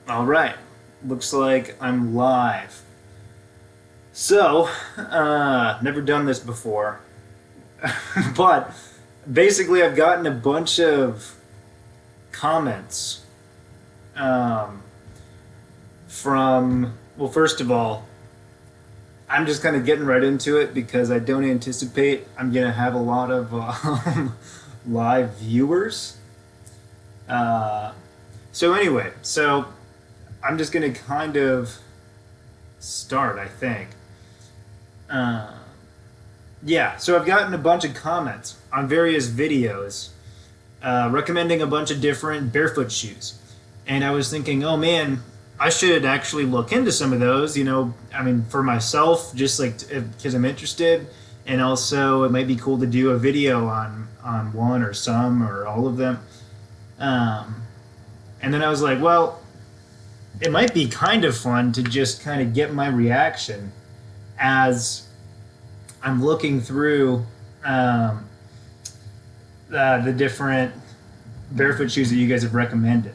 All right, looks like I'm live. So, never done this before, but basically, I've gotten a bunch of comments um, from. Well, first of all, I'm just kind of getting right into it because I don't anticipate I'm gonna have a lot of live viewers. Uh, so I'm just gonna kind of start, I think. Uh, yeah, so I've gotten a bunch of comments on various videos recommending a bunch of different barefoot shoes. And I was thinking, oh man, I should actually look into some of those, I mean, for myself, just like because I'm interested. And also, it might be cool to do a video on one or some or all of them. Um, and then I was like, well, it might be kind of fun to just kind of get my reaction as I'm looking through the different barefoot shoes that you guys have recommended.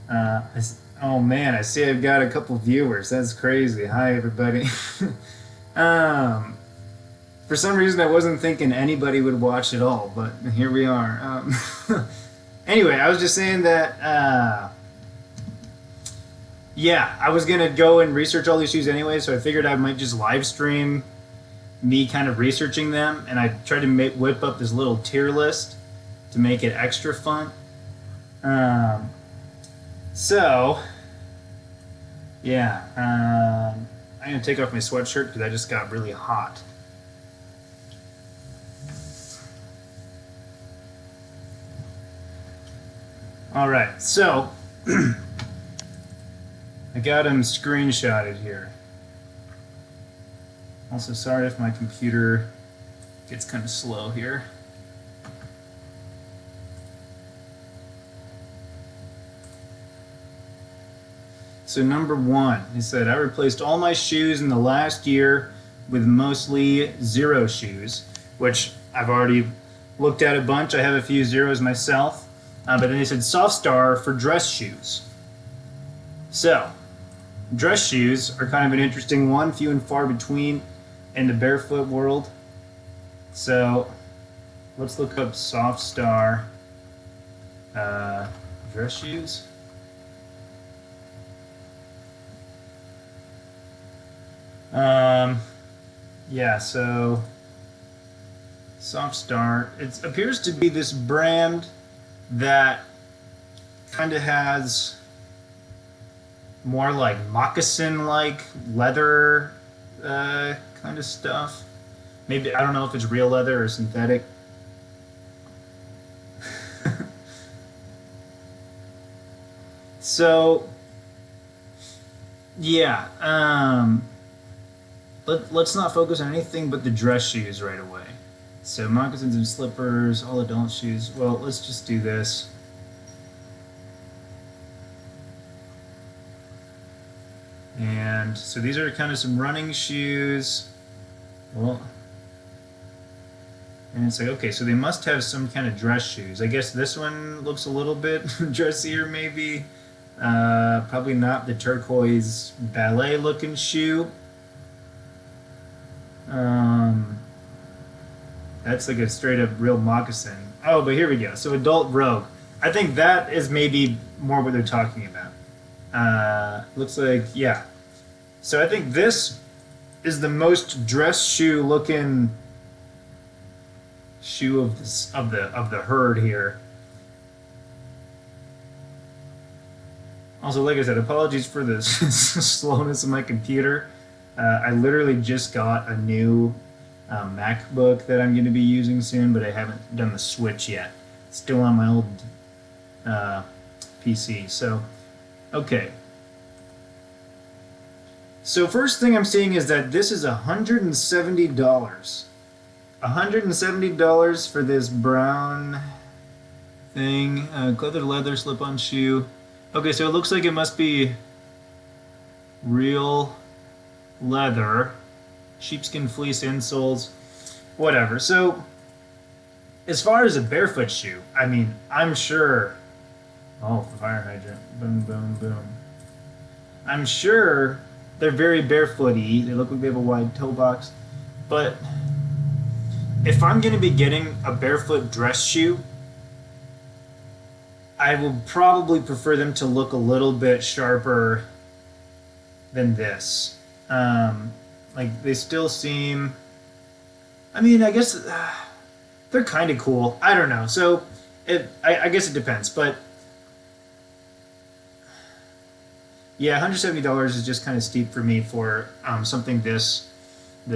Oh man, I see I've got a couple viewers. That's crazy. Hi everybody. um, for some reason, I wasn't thinking anybody would watch at all, but here we are. Anyway, I was just saying that. Yeah, I was gonna go and research all these shoes anyway, so I figured I might just live stream me kind of researching them, and I tried to whip up this little tier list to make it extra fun. Um, so, yeah, I'm gonna take off my sweatshirt because I just got really hot. All right, so I got him screenshotted here. Also, sorry if my computer gets kind of slow here. So number one, he said, I replaced all my shoes in the last year with mostly zero shoes, which I've already looked at a bunch. I have a few zeros myself. But then he said, Soft Star for dress shoes. So, dress shoes are kind of an interesting one, few and far between in the barefoot world. So, let's look up Soft Star dress shoes. Yeah, so Soft Star, it appears to be this brand that kind of has more like moccasin-like leather kind of stuff. Maybe, I don't know if it's real leather or synthetic. So, yeah, let's not focus on anything but the dress shoes right away. So moccasins and slippers, all adult shoes. Well, let's just do this. And so these are kind of some running shoes. Well, and it's like, okay, so they must have some kind of dress shoes. I guess this one looks a little bit dressier, maybe. Probably not the turquoise ballet looking shoe. That's like a straight up real moccasin. Oh, but here we go. So adult rogue. I think that is maybe more what they're talking about. Looks like, yeah. So I think this is the most dress shoe looking shoe of the herd here. Also, like I said, apologies for the slowness of my computer. I literally just got a new MacBook that I'm going to be using soon, but I haven't done the switch yet. It's still on my old PC. So, okay. So first thing I'm seeing is that this is $170. $170 for this brown thing. Cleathered leather slip-on shoe. Okay, so it looks like it must be real leather. Sheepskin fleece insoles. Whatever. So, as far as a barefoot shoe, I mean, I'm sure... Oh, fire hydrant. Boom, boom, boom. I'm sure they're very barefooty. They look like they have a wide toe box. But if I'm going to be getting a barefoot dress shoe, I will probably prefer them to look a little bit sharper than this. Like they still seem. I mean, I guess they're kind of cool. I don't know. So, I guess it depends. But yeah, $170 is just kind of steep for me for something this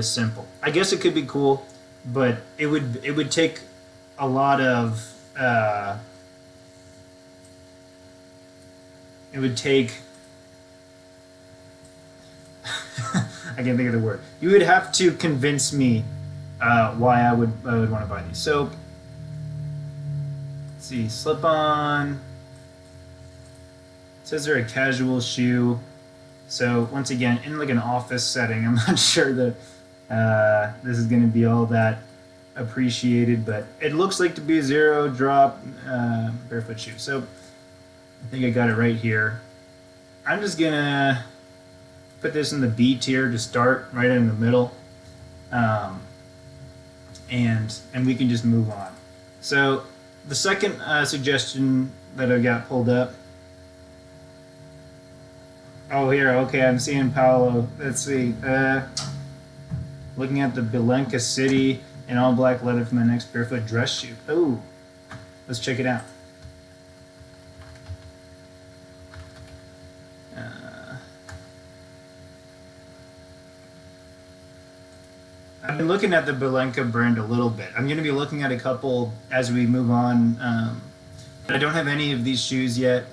simple. I guess it could be cool, but it would take a lot of. It would take. I can't think of the word. You would have to convince me why I would want to buy these. So, let's see, slip on. It says they're a casual shoe. So once again, in like an office setting, I'm not sure that this is going to be all that appreciated, but it looks like to be a zero drop barefoot shoe. So I think I got it right here. I'm just gonna put this in the B tier to start, right in the middle, and we can just move on. So the second suggestion that I got pulled up. Oh, here. Okay, I'm seeing Paolo. Let's see. Looking at the Belenka City in all black leather from the next barefoot dress shoe. Oh, let's check it out. I've been looking at the Belenka brand a little bit. I'm going to be looking at a couple as we move on. I don't have any of these shoes yet.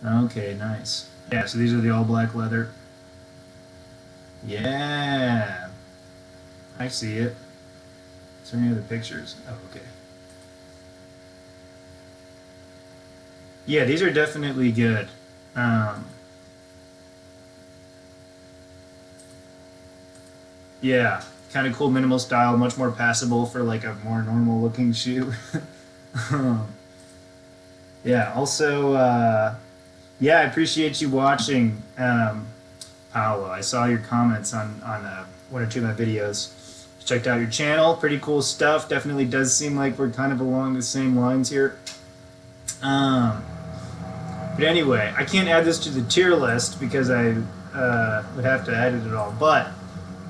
Okay, nice. Yeah, so these are the all black leather. Yeah, I see it. Is there any other pictures? Oh, okay. Yeah, these are definitely good. Yeah, kind of cool minimal style, much more passable for like a more normal looking shoe. Yeah, also, yeah, I appreciate you watching, Paolo. I saw your comments on one or two of my videos. Checked out your channel, pretty cool stuff. Definitely does seem like we're kind of along the same lines here. But anyway, I can't add this to the tier list because I would have to edit it all, but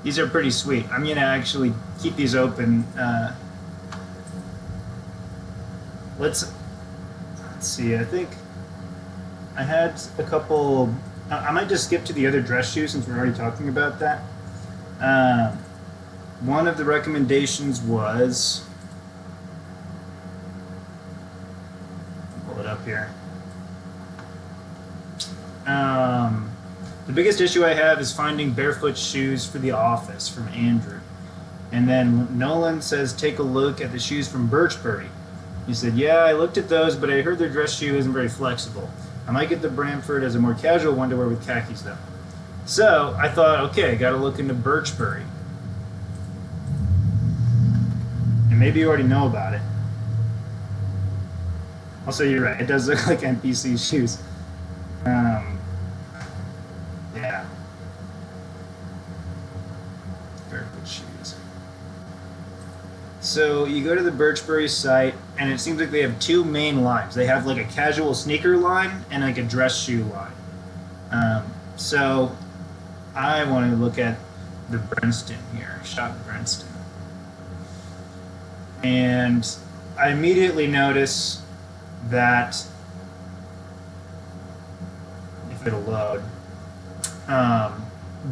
these are pretty sweet. I'm going to actually keep these open. Let's see, I think I had a couple. I might just skip to the other dress shoes since we're already talking about that. One of the recommendations was, pull it up here. The biggest issue I have is finding barefoot shoes for the office from Andrew. And then Nolan says, take a look at the shoes from Birchbury. He said, yeah, I looked at those, but I heard their dress shoe isn't very flexible. I might get the Bramford as a more casual one to wear with khakis though. So I thought, okay, I gotta look into Birchbury. And maybe you already know about it. Also, you're right, it does look like NPC shoes. Yeah. Barefoot shoes. So you go to the Birchbury site, and it seems like they have two main lines. They have like a casual sneaker line and like a dress shoe line. So I want to look at the Brenston here, shop Brenston. And I immediately notice that, if it'll load,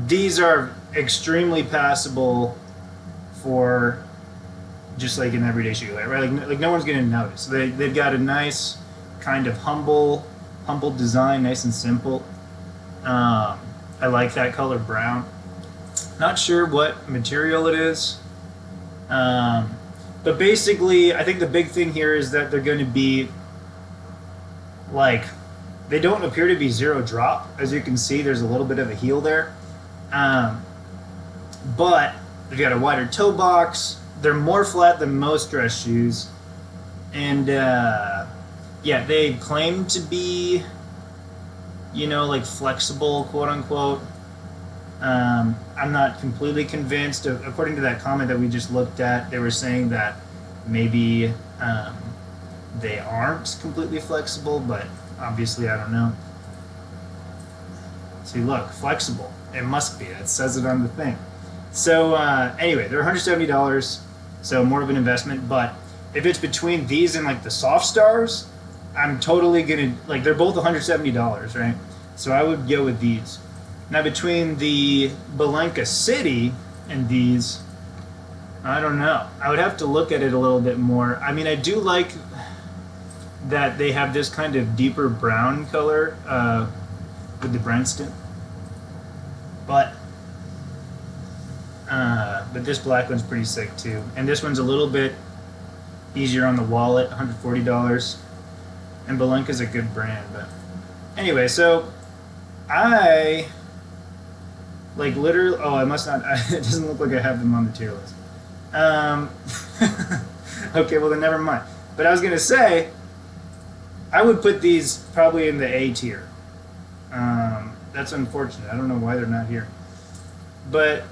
these are extremely passable for just like an everyday shoe, right? Like no one's gonna notice. They've got a nice kind of humble design, nice and simple. I like that color brown. Not sure what material it is, but basically, I think the big thing here is that they're going to be like, they don't appear to be zero drop. As you can see, there's a little bit of a heel there, but they've got a wider toe box. They're more flat than most dress shoes, and yeah, they claim to be, you know, like flexible, quote unquote. I'm not completely convinced. According to that comment that we just looked at, they were saying that maybe they aren't completely flexible, but obviously I don't know. See, look, flexible. It must be. It says it on the thing. So anyway, they're $170, so more of an investment. But if it's between these and like the Soft Stars, I'm totally gonna like. They're both $170, right? So I would go with these. Now between the Belenka City and these, I don't know. I would have to look at it a little bit more. I mean, I do like that they have this kind of deeper brown color with the Brenston, but this black one's pretty sick too. And this one's a little bit easier on the wallet, $140. And Belenka's a good brand, but anyway, so I like literally. Oh, I must not. It doesn't look like I have them on the tier list. Okay, well then never mind. But I was gonna say, I would put these probably in the A tier. That's unfortunate. I don't know why they're not here. But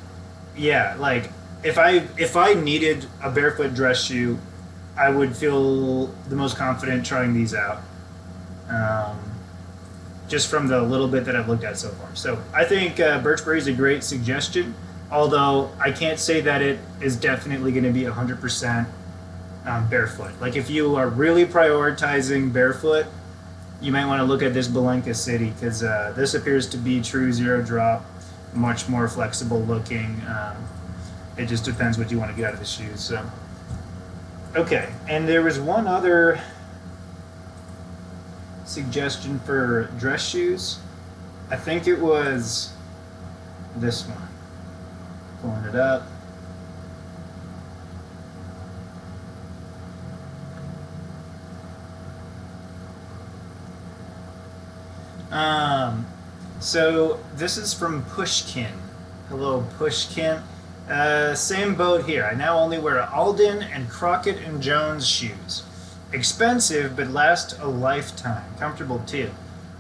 yeah, like if I needed a barefoot dress shoe, I would feel the most confident trying these out. Just from the little bit that I've looked at so far. So I think Birchbury is a great suggestion, although I can't say that it is definitely going to be 100% barefoot. Like if you are really prioritizing barefoot, you might want to look at this Belenka City, because this appears to be true zero drop, much more flexible looking. It just depends what you want to get out of the shoes. So, okay, and there was one other suggestion for dress shoes. I think it was this one. Pulling it up. So this is from Pushkin. Hello, Pushkin. Same boat here. I now only wear Alden and Crockett and Jones shoes. Expensive, but last a lifetime. Comfortable too.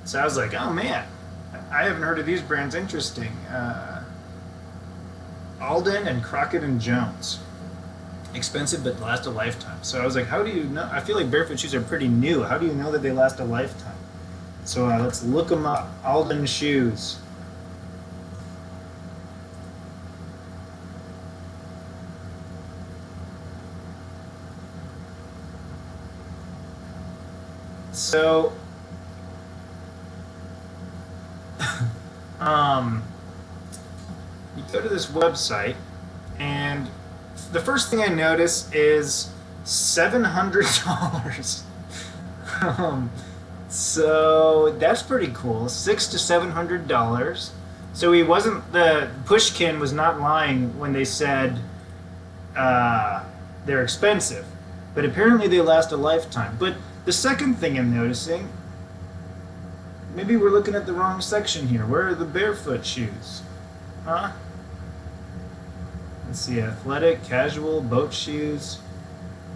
So I was like, oh man, I haven't heard of these brands. Interesting. Alden and Crockett and Jones. Expensive, but last a lifetime. So I was like, how do you know? I feel like barefoot shoes are pretty new. How do you know that they last a lifetime? So let's look them up. Alden shoes. So, you go to this website, and the first thing I notice is $700. So that's pretty cool. $600 to $700. So he wasn't. The Pushkin was not lying when they said they're expensive, but apparently they last a lifetime. But the second thing I'm noticing, maybe we're looking at the wrong section here. Where are the barefoot shoes? Huh? Let's see, athletic, casual, boat shoes,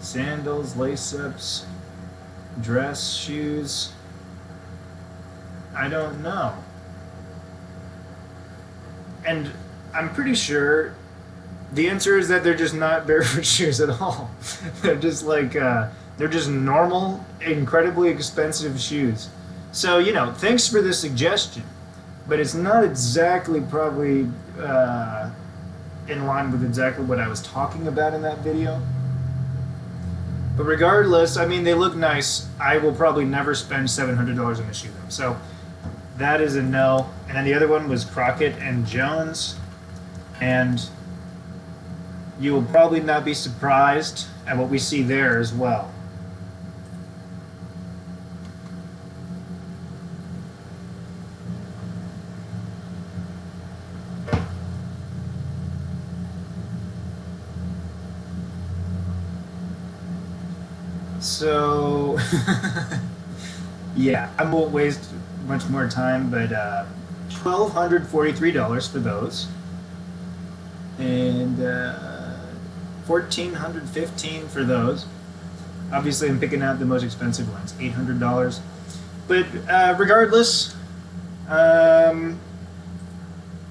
sandals, lace-ups, dress shoes. I don't know. And I'm pretty sure the answer is that they're just not barefoot shoes at all. They're just like, they're just normal, incredibly expensive shoes. So, you know, thanks for the suggestion, but it's not exactly probably in line with exactly what I was talking about in that video. But regardless, I mean, they look nice. I will probably never spend $700 on a shoe them. So that is a no. And then the other one was Crockett and Jones. And you will probably not be surprised at what we see there as well. So, yeah, I won't waste much more time, but $1,243 for those, and $1,415 for those. Obviously, I'm picking out the most expensive ones, $800. But regardless, Um,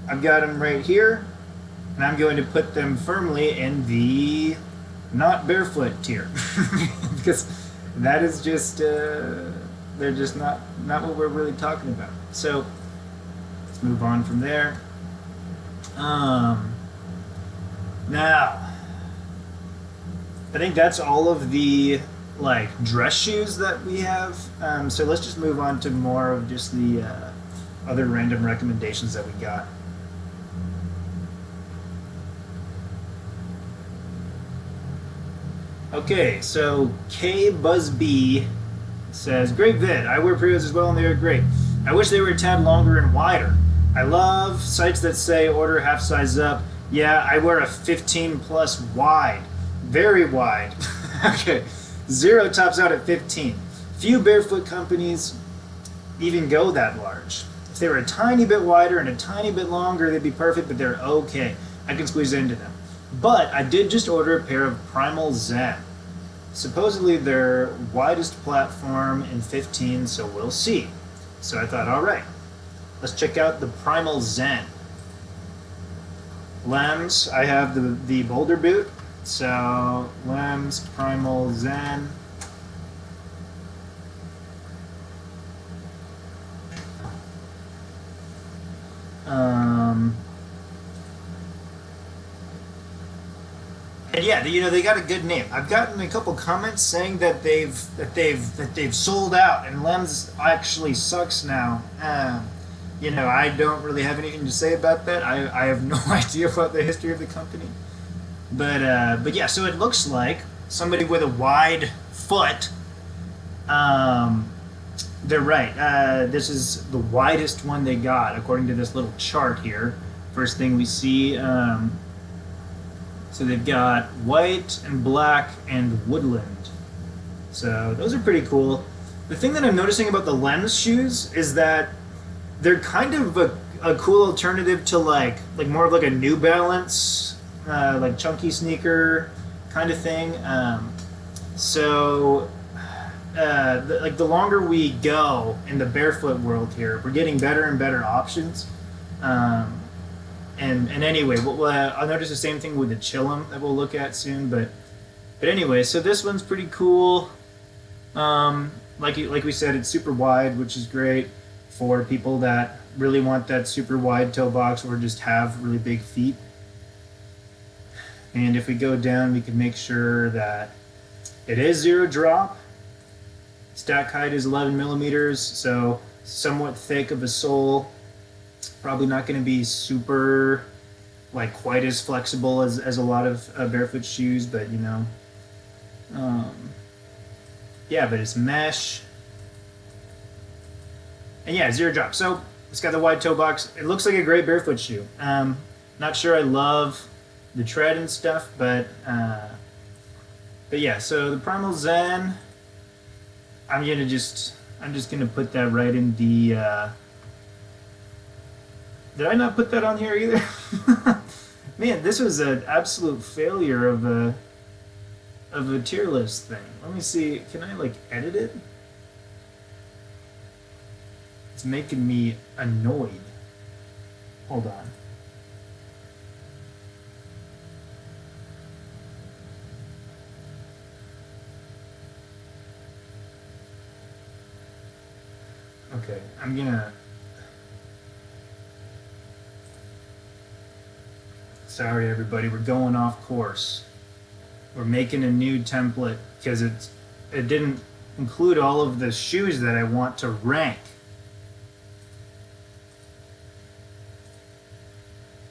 I've got them right here, and I'm going to put them firmly in the not barefoot tier because that is just they're just not what we're really talking about. So let's move on from there. Now I think that's all of the like dress shoes that we have. So let's just move on to more of just the other random recommendations that we got. Okay, so K Buzz B says, "Great vid. I wear Prios as well, and they are great. I wish they were a tad longer and wider. I love sites that say order half size up. Yeah, I wear a 15 plus wide, very wide. Okay, Zero tops out at 15. Few barefoot companies even go that large. If they were a tiny bit wider and a tiny bit longer, they'd be perfect, but they're okay. I can squeeze into them. But I did just order a pair of Primal Zen. Supposedly their widest platform in 15, so we'll see. So I thought, all right, let's check out the Primal Zen. Lems, I have the boulder boot. So Lems Primal Zen. And yeah, you know, they got a good name. I've gotten a couple comments saying that they've sold out, and Lems actually sucks now. You know, I don't really have anything to say about that. I have no idea about the history of the company, but yeah. So it looks like somebody with a wide foot. They're right. This is the widest one they got according to this little chart here. First thing we see. So they've got white and black and woodland. So those are pretty cool. The thing that I'm noticing about the Lems shoes is that they're kind of a cool alternative to like more of like a New Balance, like chunky sneaker kind of thing. Like the longer we go in the barefoot world here, we're getting better and better options. And anyway, I'll notice the same thing with the Chillum that we'll look at soon. But anyway, so this one's pretty cool. Like we said, it's super wide, which is great for people that really want that super wide toe box or just have really big feet. And if we go down, we can make sure that it is zero drop. Stack height is 11 millimeters, so somewhat thick of a sole. Probably not going to be super, like, quite as flexible as a lot of barefoot shoes, but you know, yeah, but it's mesh, and yeah, zero drop. So it's got the wide toe box. It looks like a great barefoot shoe. Not sure I love the tread and stuff, but yeah. So the Primal Zen, I'm just gonna put that right in the. Did I not put that on here either? Man, this was an absolute failure of a tier list thing. Let me see. Can I like edit it? It's making me annoyed. Hold on. Okay, I'm gonna. Sorry, everybody, we're going off course. We're making a new template because it didn't include all of the shoes that I want to rank.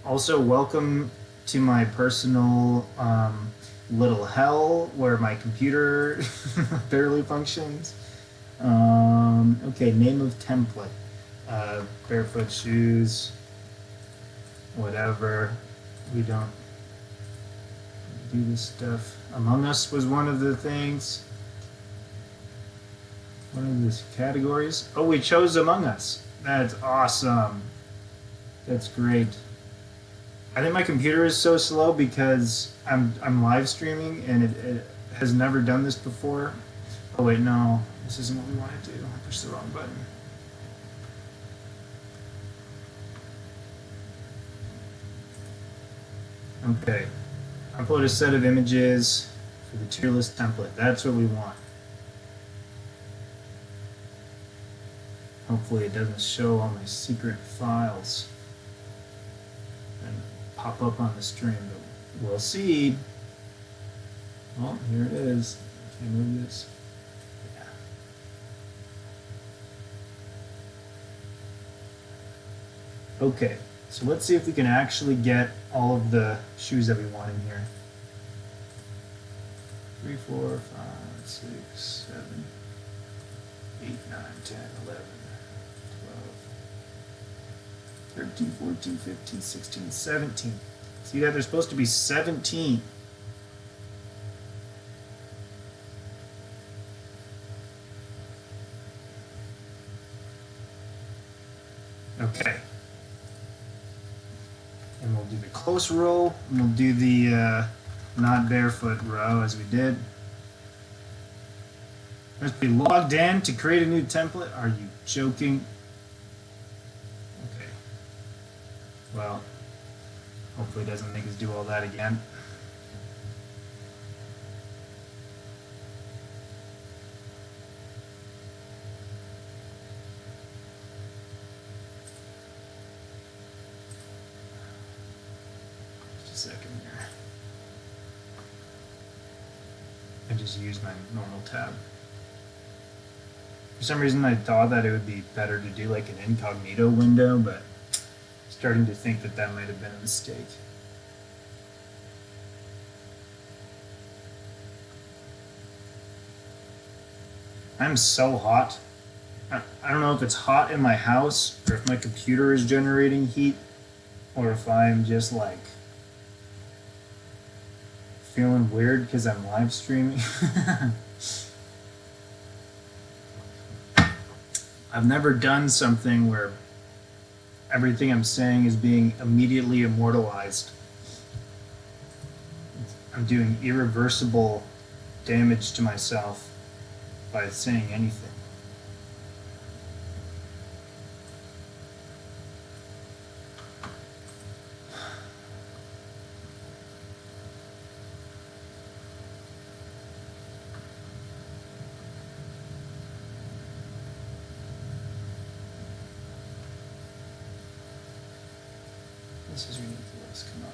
Also, welcome to my personal little hell where my computer barely functions. Okay, name of template. Barefoot shoes. Whatever. We don't do this stuff. Among Us was one of the things. One of the categories. Oh, we chose Among Us. That's awesome. That's great. I think my computer is so slow because I'm live streaming and it has never done this before. Oh wait, no. This isn't what we want to do. I pushed the wrong button. Okay. Upload a set of images for the tier list template. That's what we want. Hopefully it doesn't show all my secret files and pop up on the stream, but we'll see. Oh, here it is. Can I move this? Yeah. Okay, so let's see if we can actually get all of the shoes that we want in here. 3, 4, 5, 6, 7, 8, 9, 10, 11, 12, 13, 14, 15, 16, 17. See that? There's supposed to be 17. Okay. And we'll do the close row, and we'll do the not barefoot row as we did. Must be logged in to create a new template. Are you joking? Okay. Well, hopefully it doesn't make us do all that again. Just a second here. I just used my normal tab. For some reason I thought that it would be better to do like an incognito window, but I'm starting to think that that might have been a mistake. I'm so hot. I don't know if it's hot in my house or if my computer is generating heat or if I'm just like feeling weird because I'm live streaming. I've never done something where everything I'm saying is being immediately immortalized. I'm doing irreversible damage to myself by saying anything. This is ridiculous, come on.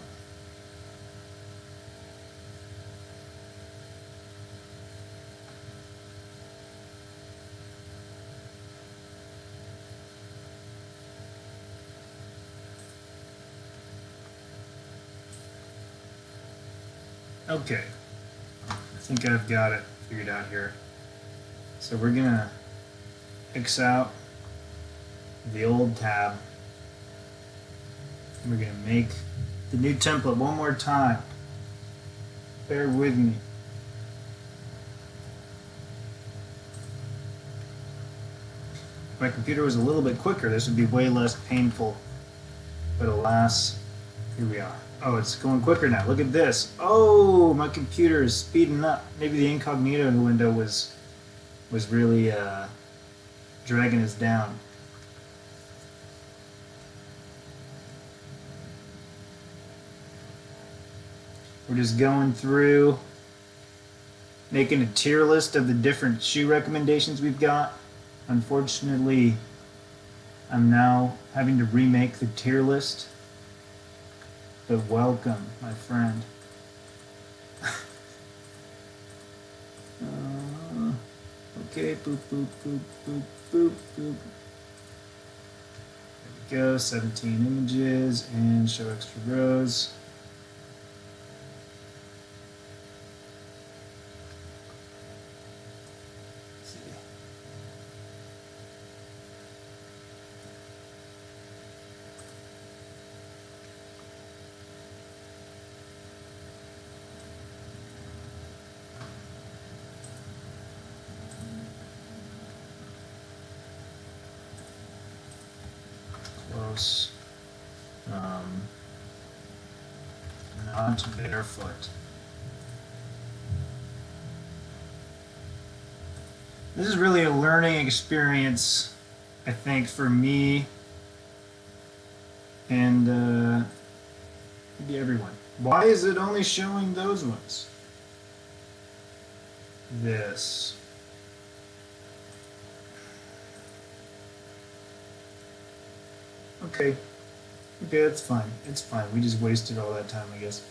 Okay, I think I've got it figured out here. So we're gonna X out the old tab. We're going to make the new template one more time. Bear with me. If my computer was a little bit quicker, this would be way less painful. But alas, here we are. Oh, it's going quicker now. Look at this. Oh, my computer is speeding up. Maybe the incognito window was really dragging us down. We're just going through, making a tier list of the different shoe recommendations we've got. Unfortunately, I'm now having to remake the tier list. But welcome, my friend. Okay, boop, boop, boop, boop, boop, boop. There we go, 17 images and show extra rows. Not barefoot. This is really a learning experience, I think, for me and maybe everyone. Why is it only showing those ones? This. Okay. Okay, that's fine. It's fine. We just wasted all that time, I guess.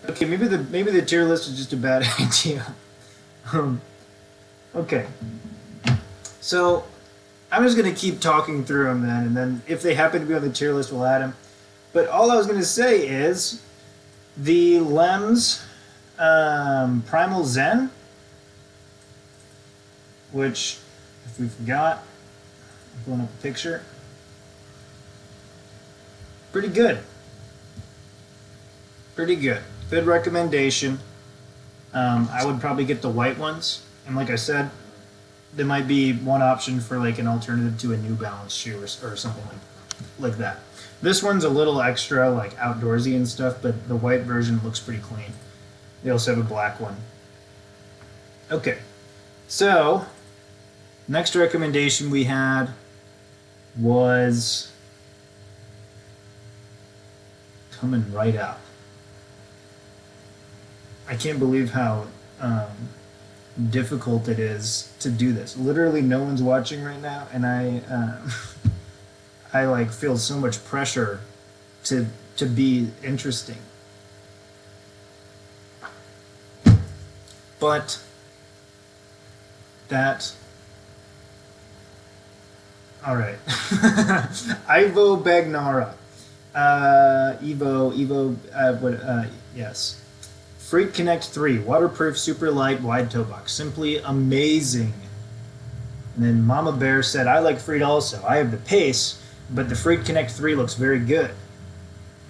Okay, maybe the tier list is just a bad idea. Okay. So I'm just gonna keep talking through them then, and then if they happen to be on the tier list, we'll add them. But all I was gonna say is the Lems Primal Zen, which, if we forgot, I'm pulling up a picture. Pretty good. Pretty good. Good recommendation. I would probably get the white ones. And like I said, there might be one option for like an alternative to a New Balance shoe or something like that. This one's a little extra like outdoorsy and stuff, but the white version looks pretty clean. They also have a black one. Okay, so next recommendation we had was coming right up. I can't believe how difficult it is to do this. Literally, no one's watching right now, and I like feel so much pressure to be interesting. But that. All right. Ivo Bagnara. Yes. Freak Connect 3, waterproof, super light, wide toe box. Simply amazing. And then Mama Bear said, I like Freak also. I have the pace, but the Freak Connect 3 looks very good.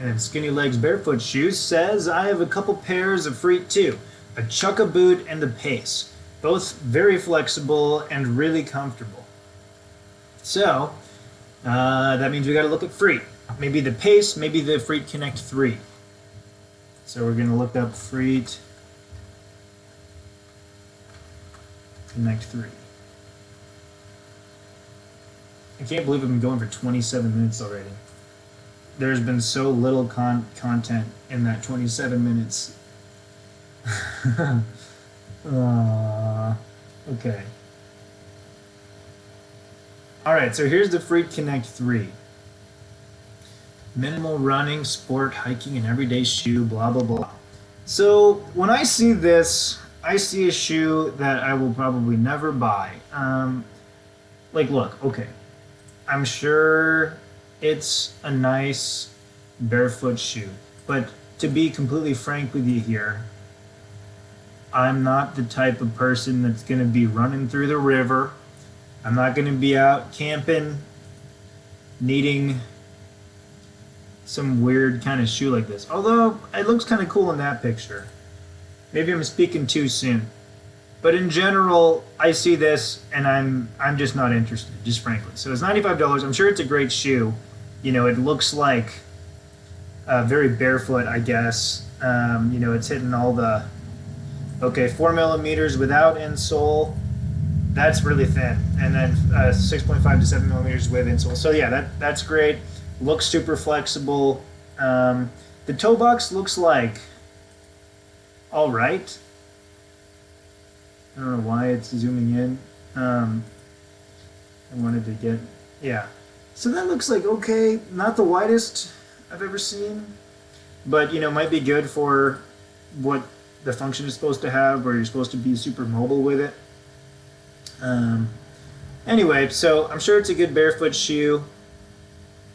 And Skinny Legs Barefoot Shoes says, I have a couple pairs of Freak too. A Chukka boot and the pace. Both very flexible and really comfortable. So, that means we got to look at Freak. Maybe the pace, maybe the Freak Connect 3. So we're going to look up Freak Connect 3. I can't believe I've been going for 27 minutes already. There's been so little content in that 27 minutes. Okay. Alright, so here's the Freak Connect 3. Minimal running, sport, hiking, and everyday shoe, blah, blah, blah. So when I see this, I see a shoe that I will probably never buy. Like, look, okay. I'm sure it's a nice barefoot shoe. But to be completely frank with you here, I'm not the type of person that's going to be running through the river. I'm not going to be out camping, needing some weird kind of shoe like this. Although it looks kind of cool in that picture. Maybe I'm speaking too soon. But in general, I see this and I'm just not interested, just frankly. So it's $95. I'm sure it's a great shoe. You know, it looks like very barefoot, I guess. You know, it's hitting all the 4 millimeters without insole. That's really thin. And then 6.5 to 7 millimeters with insole. So yeah, that's great. Looks super flexible. The toe box looks like all right. I don't know why it's zooming in. I wanted to get, yeah. So that looks like okay, not the widest I've ever seen, but you know, might be good for what the function is supposed to have, where you're supposed to be super mobile with it. Anyway, so I'm sure it's a good barefoot shoe.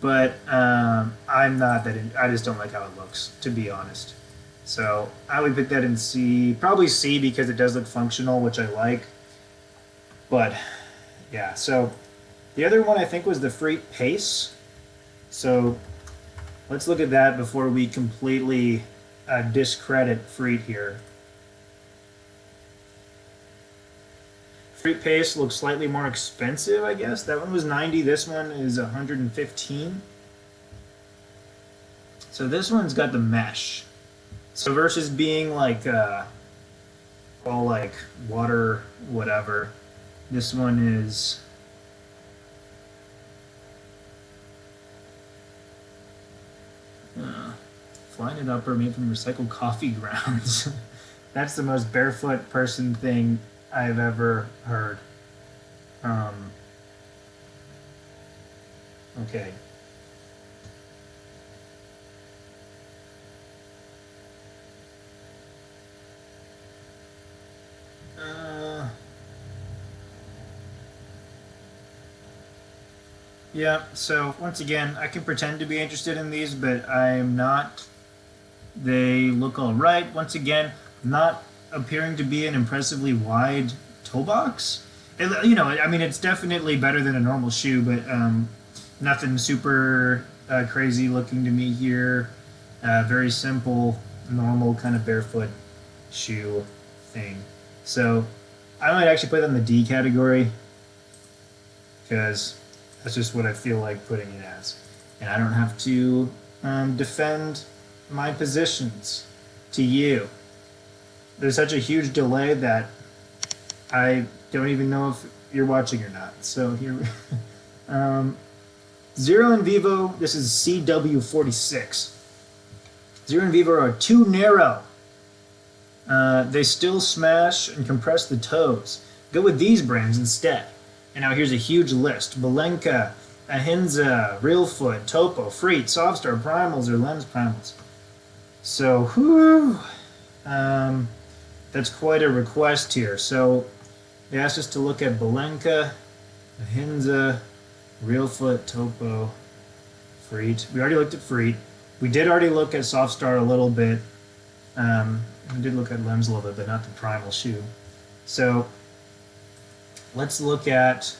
But I'm not that I just don't like how it looks, to be honest. So I would put that in C, probably C because it does look functional, which I like. But yeah, so the other one I think was the Freak Pace. So let's look at that before we completely discredit Freak here. Freak Pace looks slightly more expensive, I guess. That one was 90. This one is 115. So this one's got the mesh. So versus being like all like water, whatever, this one is Flying upper made from recycled coffee grounds. That's the most barefoot person thing I've ever heard. Okay. Yeah, so once again, I can pretend to be interested in these, but I'm not. They look all right. Once again, not appearing to be an impressively wide toe box. You know, I mean, it's definitely better than a normal shoe, but nothing super crazy looking to me here. Very simple, normal kind of barefoot shoe thing. So I might actually put it in the D category because that's just what I feel like putting it as. And I don't have to defend my positions to you. There's such a huge delay that I don't even know if you're watching or not. So here, Zero and Vivo, this is CW46. Zero and Vivo are too narrow. They still smash and compress the toes. Go with these brands instead. And now here's a huge list. Belenka, Ahinza, Realfoot, Topo, Freet, Softstar, Primals, or Lems Primals. So, whew, that's quite a request here. So they asked us to look at Belenka, Ahinza, Realfoot, Topo, Freet. We already looked at Freet. We did already look at Softstar a little bit. We did look at Lems a little bit, but not the Primal shoe. So let's look at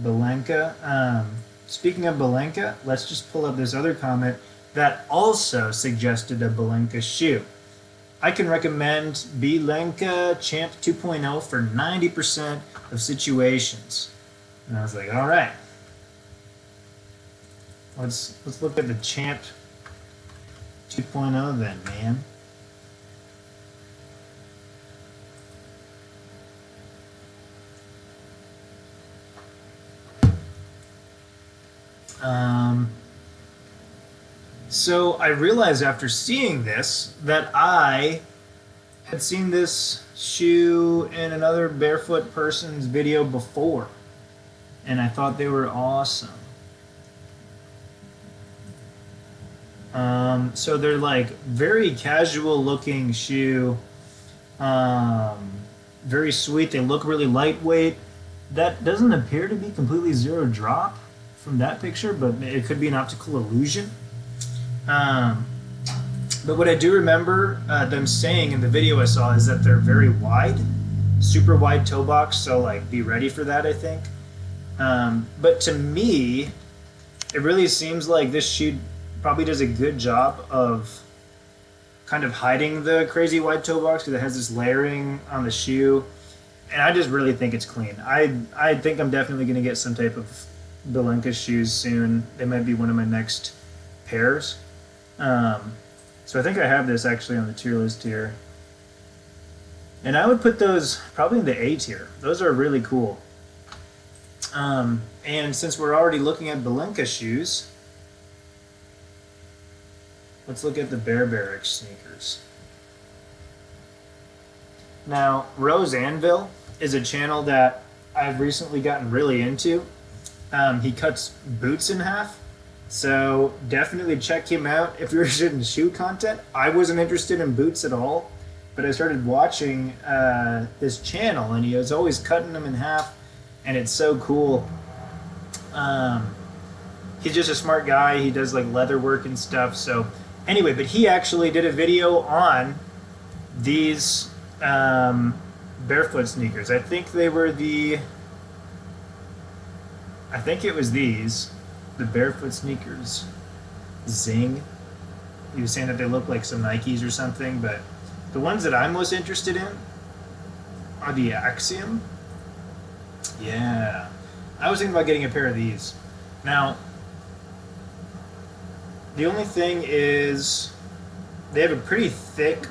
Belenka. Speaking of Belenka, let's just pull up this other comment that also suggested a Belenka shoe. I can recommend Belenka Champ 2.0 for 90% of situations. And I was like, all right. Let's look at the Champ 2.0 then, man. So I realized after seeing this that I had seen this shoe in another barefoot person's video before, and I thought they were awesome. So they're like very casual looking shoe, very sweet. They look really lightweight. That doesn't appear to be completely zero drop from that picture, but it could be an optical illusion. But what I do remember them saying in the video I saw is that they're very wide, super wide toe box, so like be ready for that, I think. But to me, it really seems like this shoe probably does a good job of kind of hiding the crazy wide toe box because it has this layering on the shoe, and I just really think it's clean. I think I'm definitely going to get some type of Belenka shoes soon. They might be one of my next pairs. So I think I have this actually on the tier list here. And I would put those probably in the A tier. Those are really cool. And since we're already looking at Belenka shoes, let's look at the Bear Barracks sneakers. Now, Rose Anvil is a channel that I've recently gotten really into. He cuts boots in half. So definitely check him out if you're interested in shoe content. I wasn't interested in boots at all, but I started watching this channel, and he was always cutting them in half, and it's so cool. He's just a smart guy. He does like leather work and stuff. So anyway, but he actually did a video on these barefoot sneakers. I think they were I think it was these. The barefoot sneakers, Zing. He was saying that they look like some Nikes or something, but the ones that I'm most interested in are the Axiom. Yeah, I was thinking about getting a pair of these. Now, the only thing is they have a pretty thick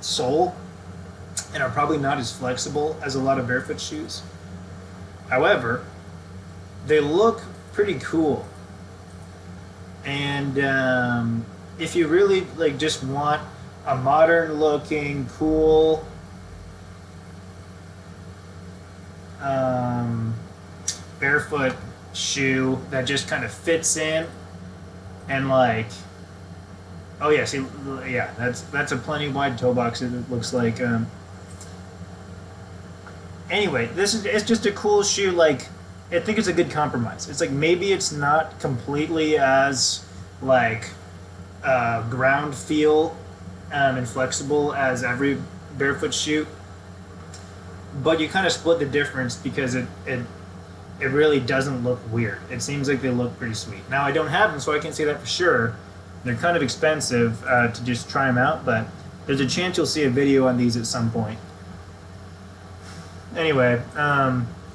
sole and are probably not as flexible as a lot of barefoot shoes. However, they look pretty cool. And if you really like just want a modern looking, cool, barefoot shoe that just kind of fits in and like, oh yeah, see, yeah, that's a plenty wide toe box. It looks like. Anyway, it's just a cool shoe. Like, I think it's a good compromise. It's like maybe it's not completely as like ground feel and flexible as every barefoot shoe, but you kind of split the difference because it really doesn't look weird. It seems like they look pretty sweet. Now I don't have them, so I can't say that for sure. They're kind of expensive to just try them out, but there's a chance you'll see a video on these at some point. Anyway,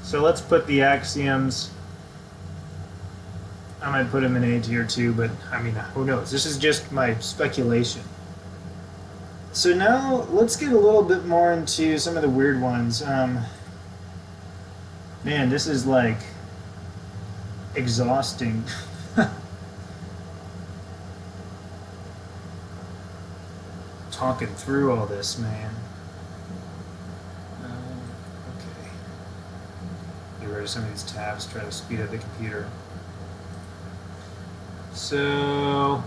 so let's put the axioms. I might put them in A tier too, but I mean, who knows? This is just my speculation. So now let's get a little bit more into some of the weird ones. Man, this is like exhausting. Talking through all this, man. Okay. Get rid of some of these tabs, try to speed up the computer. So,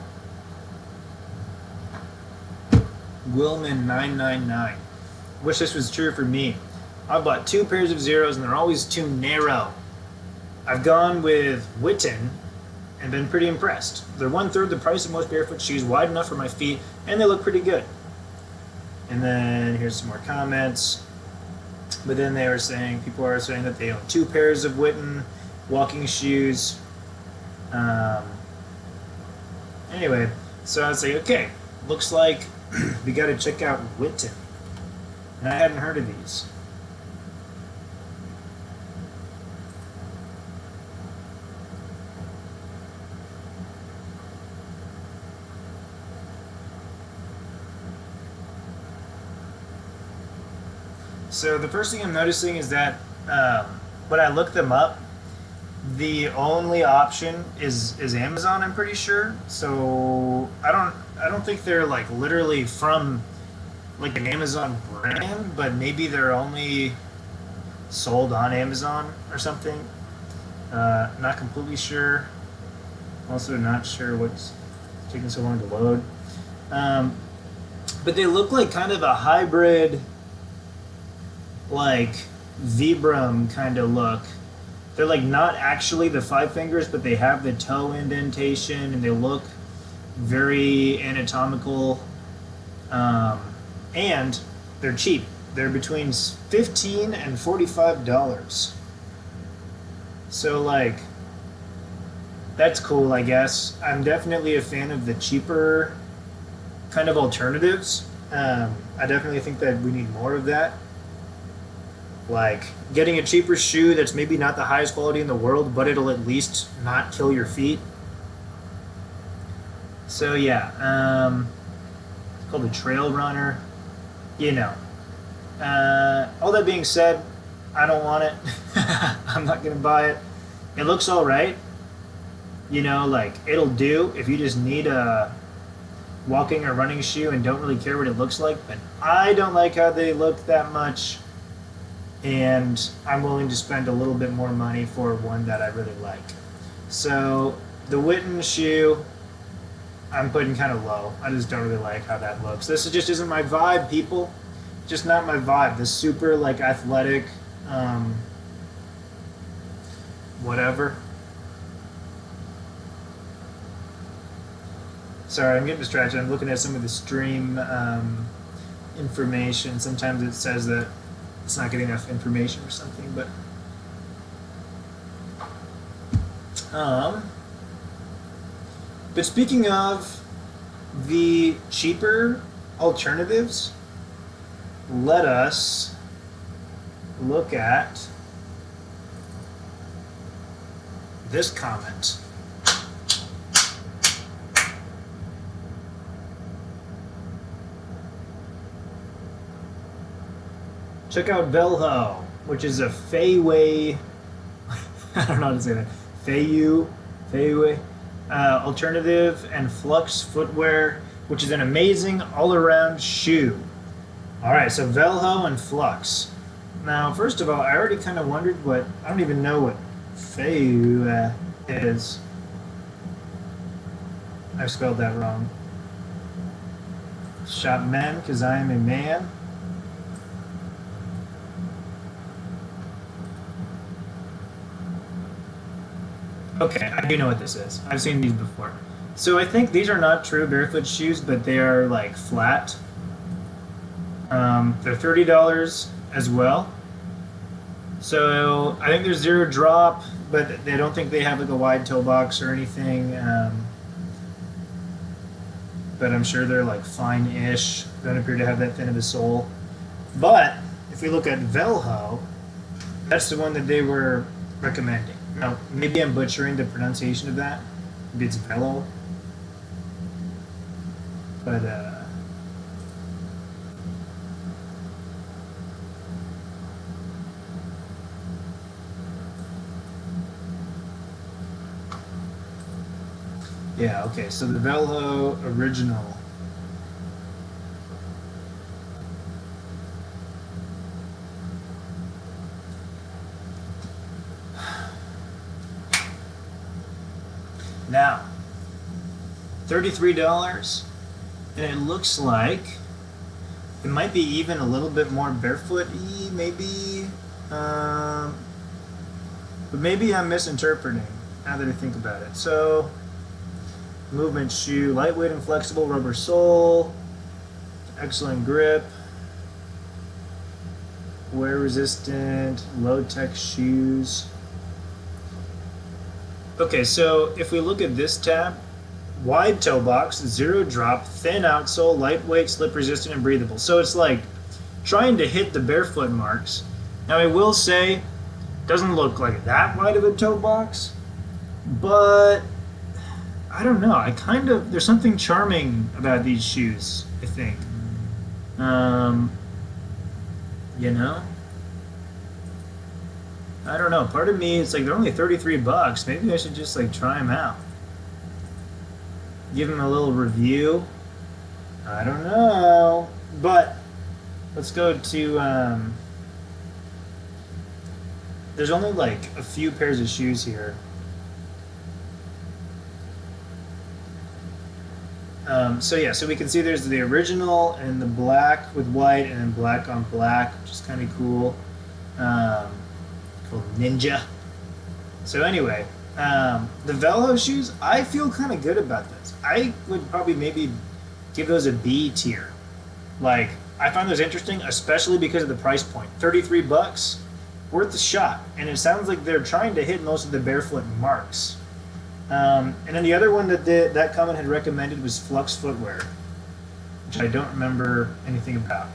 Willman999. Wish this was true for me. I bought 2 pairs of zeros and they're always too narrow. I've gone with Witten and been pretty impressed. They're 1/3 the price of most barefoot shoes, wide enough for my feet, and they look pretty good. And then here's some more comments. But then they were saying, people are saying that they own 2 pairs of Witten walking shoes. Anyway, so I was like, okay, looks like we got to check out Witten. And I hadn't heard of these. So the first thing I'm noticing is that when I look them up, the only option is Amazon, I'm pretty sure. So I don't think they're like literally from like an Amazon brand, but maybe they're only sold on Amazon or something. Not completely sure. Also not sure what's taking so long to load. But they look like kind of a hybrid, like Vibram kind of look. They're like not actually the 5 fingers, but they have the toe indentation and they look very anatomical. And they're cheap. They're between $15 and $45. So like, that's cool, I guess. I'm definitely a fan of the cheaper kind of alternatives. I definitely think that we need more of that. Like getting a cheaper shoe that's maybe not the highest quality in the world, but it'll at least not kill your feet. So yeah, it's called the Trail Runner. You know. All that being said, I don't want it. I'm not gonna buy it. It looks all right. You know, like it'll do if you just need a walking or running shoe and don't really care what it looks like. But I don't like how they look that much. And I'm willing to spend a little bit more money for one that I really like. So the Witten shoe, I'm putting kind of low. I just don't really like how that looks. This just isn't my vibe, people. Just not my vibe. This super like athletic, whatever. Sorry, I'm getting distracted. I'm looking at some of the stream information. Sometimes it says that it's not getting enough information or something, but speaking of the cheaper alternatives, let us look at this comment. Check out Velho, which is a Feyway. I don't know how to say that. Feyway. Alternative and Flux footwear, which is an amazing all-around shoe. All right, so Velho and Flux. Now, first of all, I already kind of wondered what, I don't even know what Feu is. I spelled that wrong. Shop men, because I am a man. Okay, I do know what this is. I've seen these before. So I think these are not true barefoot shoes, but they are like flat. They're $30 as well. So I think there's zero drop, but I don't think they have like a wide toe box or anything. But I'm sure they're like fine-ish. Don't appear to have that thin of a sole. But if we look at Velho, that's the one that they were recommending. Now, maybe I'm butchering the pronunciation of that. Maybe it's Velho. But, yeah, okay, so the Velho original. Now, $33, and it looks like it might be even a little bit more barefoot-y, maybe, but maybe I'm misinterpreting now that I think about it. So, movement shoe, lightweight and flexible rubber sole, excellent grip, wear resistant, low tech shoes. Okay, so if we look at this tab, wide toe box, zero drop, thin outsole, lightweight, slip resistant, and breathable. So it's like trying to hit the barefoot marks. Now I will say, doesn't look like that wide of a toe box, but I don't know. There's something charming about these shoes, I think. You know? I don't know. Part of me, it's like they're only $33. Maybe I should just like try them out. Give them a little review. I don't know. But let's go to, there's only like a few pairs of shoes here. So yeah, so we can see there's the original and the black with white and then black on black, which is kind of cool. Called Ninja. So anyway, the Velho shoes, I feel kind of good about this. I would probably maybe give those a B tier. Like, I find those interesting, especially because of the price point. $33, worth a shot. And it sounds like they're trying to hit most of the barefoot marks. And then the other one that comment had recommended was Flux footwear, which I don't remember anything about.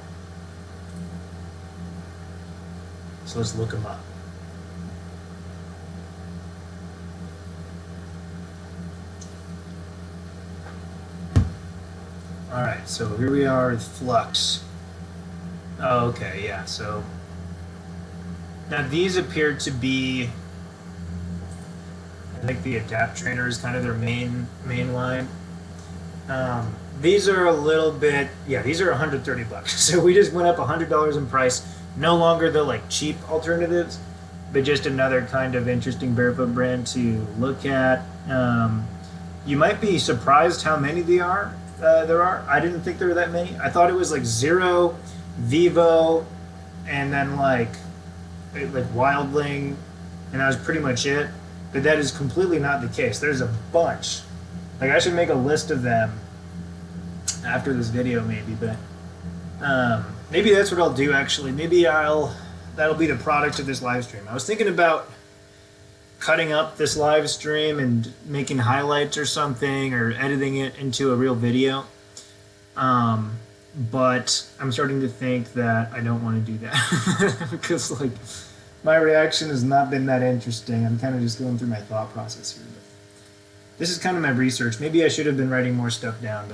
So let's look them up. Alright, so here we are with Flux. Oh, okay, yeah, so now these appear to be, I think the Adapt Trainer is kind of their main line. These are a little bit, yeah, these are $130. So we just went up $100 in price. No longer the like cheap alternatives, but just another kind of interesting barefoot brand to look at. You might be surprised how many there are. I didn't think there were that many. I thought it was like Zero, Vivo, and then like Wildling, and that was pretty much it. But that is completely not the case. There's a bunch. Like, I should make a list of them after this video, maybe. But maybe that's what I'll do. Actually, maybe that'll be the product of this live stream. I was thinking about cutting up this live stream and making highlights or something, or editing it into a real video. But I'm starting to think that I don't want to do that because like my reaction has not been that interesting. I'm kind of just going through my thought process here. But this is kind of my research. Maybe I should have been writing more stuff down,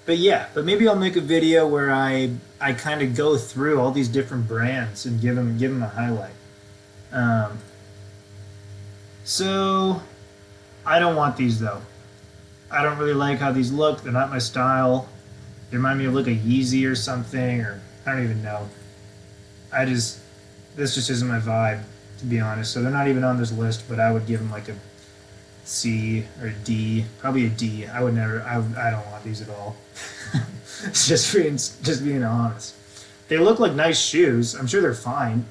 but yeah, but maybe I'll make a video where I kind of go through all these different brands and give them a highlight. So I don't want these though. I don't really like how these look. They're not my style. They remind me of like a Yeezy or something, or I don't even know. This just isn't my vibe, to be honest. So they're not even on this list, but I would give them like a C or a D, probably a D. I would never. I don't want these at all. just being honest. They look like nice shoes. I'm sure they're fine.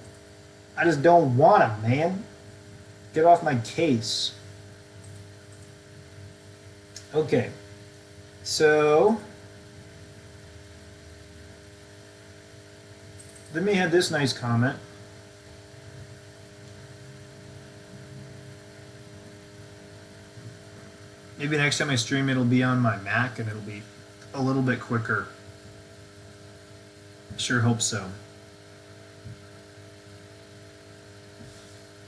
I just don't want them, man. Get off my case. Okay, so then we had this nice comment. Maybe next time I stream it'll be on my Mac and it'll be a little bit quicker. Sure hope so.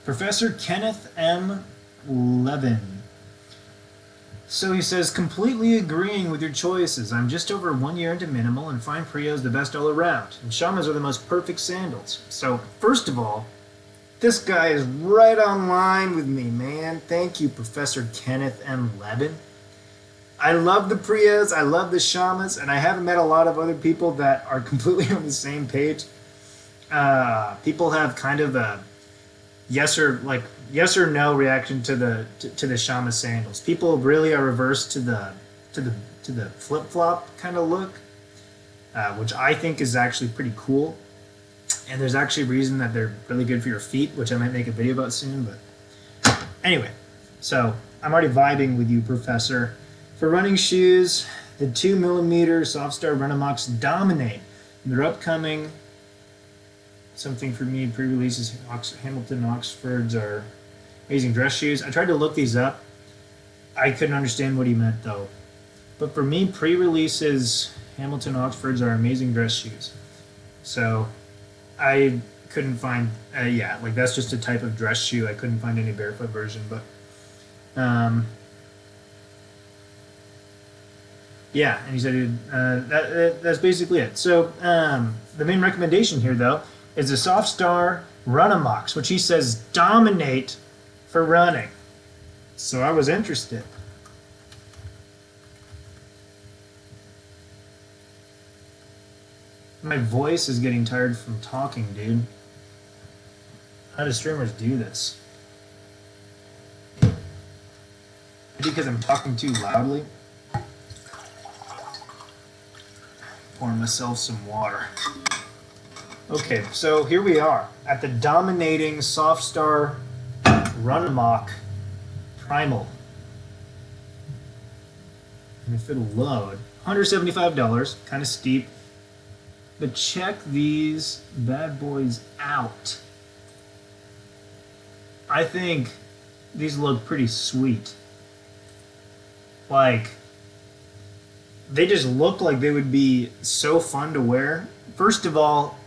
Professor Kenneth M. Levin. So he says, completely agreeing with your choices. I'm just over 1 year into minimal and find Prios the best all around. And Shamas are the most perfect sandals. So, first of all, this guy is right on line with me, man. Thank you, Professor Kenneth M. Levin. I love the Prios, I love the Shamas, and I haven't met a lot of other people that are completely on the same page. People have kind of a yes or no reaction to the Shama sandals. People really are reversed to the flip flop kind of look, which I think is actually pretty cool. And there's actually a reason that they're really good for your feet, which I might make a video about soon. But anyway, so I'm already vibing with you, Professor. For running shoes, the 2mm Star RunAmocs dominate. They're upcoming. Something for me, pre-releases Hamilton Oxfords are amazing dress shoes. I tried to look these up. I couldn't understand what he meant though. But for me, pre-releases Hamilton Oxfords are amazing dress shoes. So I couldn't find, yeah, like that's just a type of dress shoe. I couldn't find any barefoot version, but yeah, and he said that's basically it. So the main recommendation here though is the Star RunAmocs, which he says dominate for running. So I was interested. My voice is getting tired from talking, dude. How do streamers do this? Maybe because I'm talking too loudly? Pouring myself some water. Okay, so here we are at the dominating Star RunAmoc Primal. And if it'll load, $175, kind of steep. But check these bad boys out. I think these look pretty sweet. Like, they just look like they would be so fun to wear. First of all,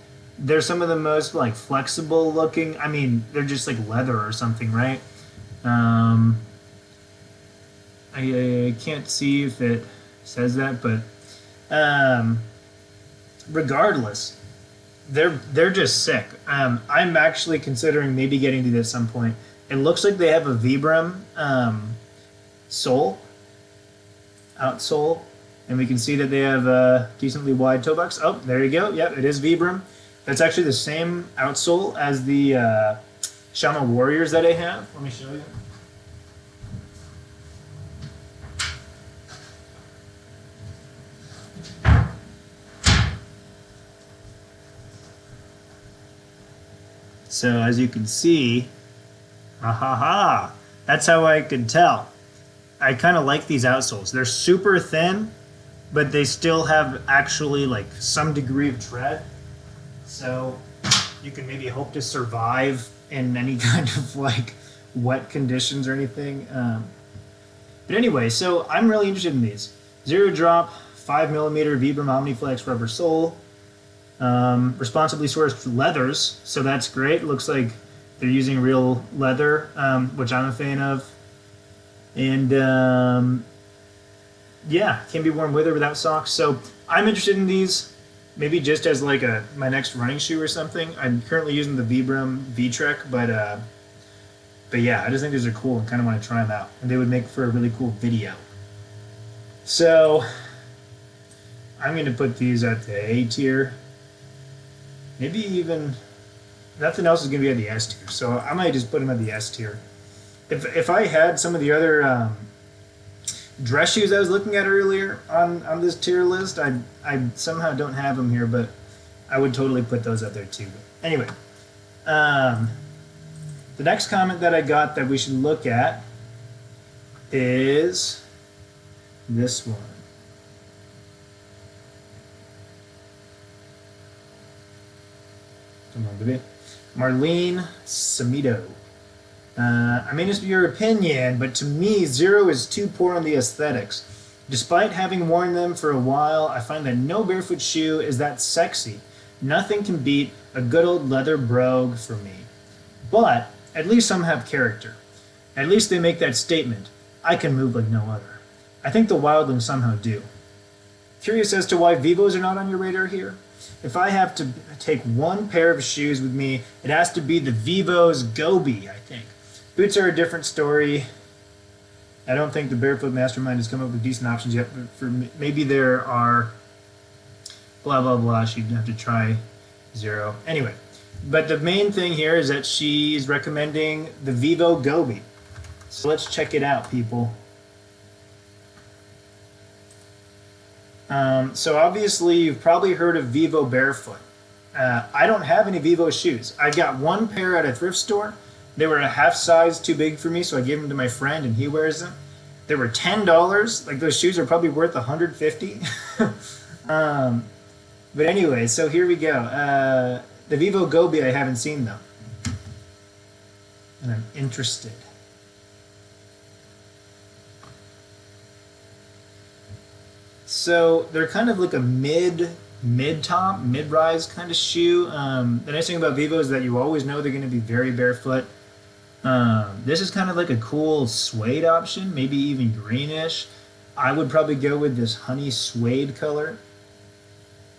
they're some of the most like flexible looking. I mean, they're just like leather or something, right? I can't see if it says that, but regardless, they're just sick. I'm actually considering maybe getting these at some point. It looks like they have a Vibram outsole, and we can see that they have a decently wide toe box. Oh, there you go. Yep, it is Vibram. That's actually the same outsole as the Shama Warriors that I have. Let me show you. So as you can see, that's how I could tell. I kind of like these outsoles. They're super thin, but they still have actually like some degree of tread. So you can maybe hope to survive in any kind of like wet conditions or anything. But anyway, so I'm really interested in these. Zero drop, 5mm Vibram OmniFlex rubber sole. Responsibly sourced leathers, so that's great. It looks like they're using real leather, which I'm a fan of. And yeah, can be worn with or without socks. So I'm interested in these, maybe just as like my next running shoe or something. I'm currently using the Vibram V-Trek, but But yeah, I just think these are cool and kind of want to try them out. And they would make for a really cool video. So I'm going to put these at the A tier. Maybe even nothing else is going to be at the S tier. So I might just put them at the S tier. If I had some of the other dress shoes I was looking at earlier on this tier list, I somehow don't have them here, but I would totally put those up there too. But anyway, the next comment that I got that we should look at is this one. Come on, baby. Marlene Samito. I mean, it's your opinion, but to me, Zero is too poor on the aesthetics. Despite having worn them for a while, I find that no barefoot shoe is that sexy. Nothing can beat a good old leather brogue for me. But at least some have character. At least they make that statement, I can move like no other. I think the Wildlings somehow do. Curious as to why Vivos are not on your radar here? If I have to take one pair of shoes with me, it has to be the Vivo Gobi, I think. Boots are a different story. I don't think the Barefoot Mastermind has come up with decent options yet, but for maybe there are blah, blah, blah. She'd have to try Zero. Anyway, but the main thing here is that she's recommending the Vivo Gobi. So let's check it out, people. So obviously you've probably heard of Vivo Barefoot. I don't have any Vivo shoes. I got one pair at a thrift store. They were a half size too big for me, so I gave them to my friend and he wears them. They were $10. Like, those shoes are probably worth $150. But anyway, so here we go. The Vivo Gobi, I haven't seen though. And I'm interested. So they're kind of like a mid-top, mid-rise kind of shoe. The nice thing about Vivo is that you always know they're going to be very barefoot. This is kind of like a cool suede option, maybe even greenish. I would probably go with this honey suede color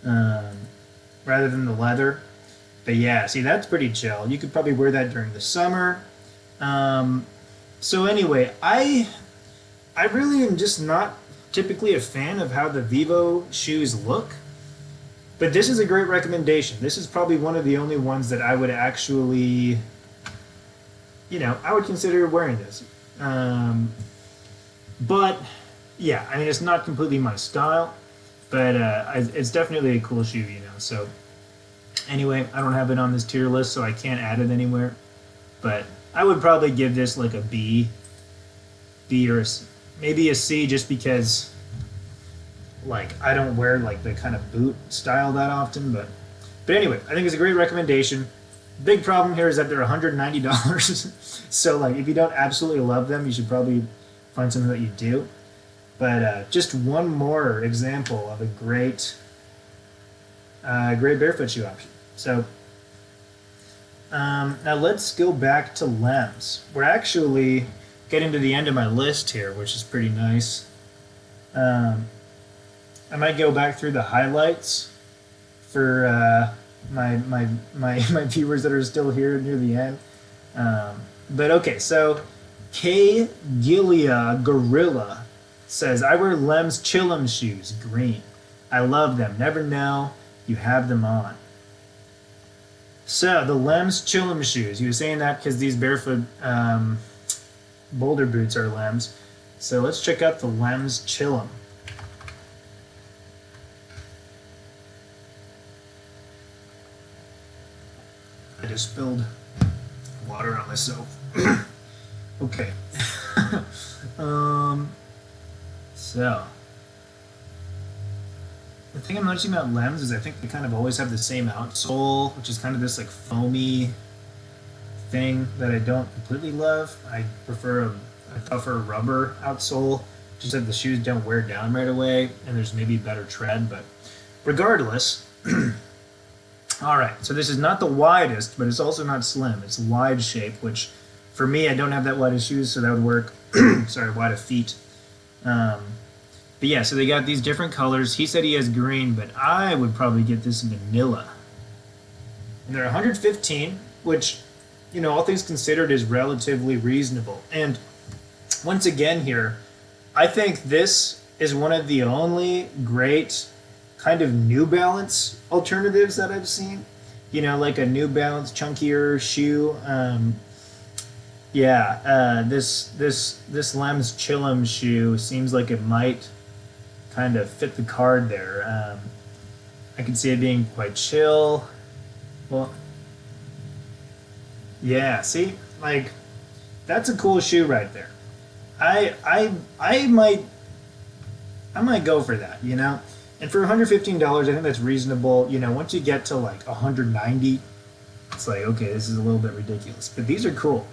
rather than the leather. But yeah, see, that's pretty chill. You could probably wear that during the summer. So anyway, I really am just not typically a fan of how the Vivo shoes look, but this is a great recommendation. This is probably one of the only ones that I would actually, I would consider wearing this. But yeah, I mean, it's not completely my style, but it's definitely a cool shoe, So anyway, I don't have it on this tier list, so I can't add it anywhere, but I would probably give this like a B or maybe a C, just because, like, I don't wear like the kind of boot style that often. But anyway, I think it's a great recommendation. Big problem here is that they're $190. So like, if you don't absolutely love them, you should probably find something that you do. But just one more example of a great barefoot shoe option. So now let's go back to Lems. We're actually getting to the end of my list here, which is pretty nice. I might go back through the highlights for my viewers that are still here near the end. But okay, so K Gilia Gorilla says, I wear Lems Chillum shoes, green. I love them. Never know you have them on. So the Lems Chillum shoes. He was saying that because these barefoot boulder boots are Lems. So let's check out the Lems Chillum. I just spilled water on myself. Okay. So the thing I'm noticing about Lems is I think they kind of always have the same outsole, which is kind of this like foamy thing that I don't completely love. I prefer a tougher rubber outsole, just that the shoes don't wear down right away, and there's maybe better tread. But regardless, all right. So this is not the widest, but it's also not slim. It's wide shape, which for me, I don't have that wide of shoes, so that would work. Sorry, wide of feet. But yeah, so they got these different colors. He said he has green, but I would probably get this vanilla. And they're 115, which you know, all things considered, is relatively reasonable. And once again here, I think this is one of the only great kind of New Balance alternatives that I've seen. You know, like a New Balance chunkier shoe. This Lems Chillum shoe seems like it might kind of fit the card there. I can see it being quite chill. Well, yeah. See, like that's a cool shoe right there. I might go for that. You know, and for $115, I think that's reasonable. You know, once you get to like 190, it's like okay, this is a little bit ridiculous. But these are cool.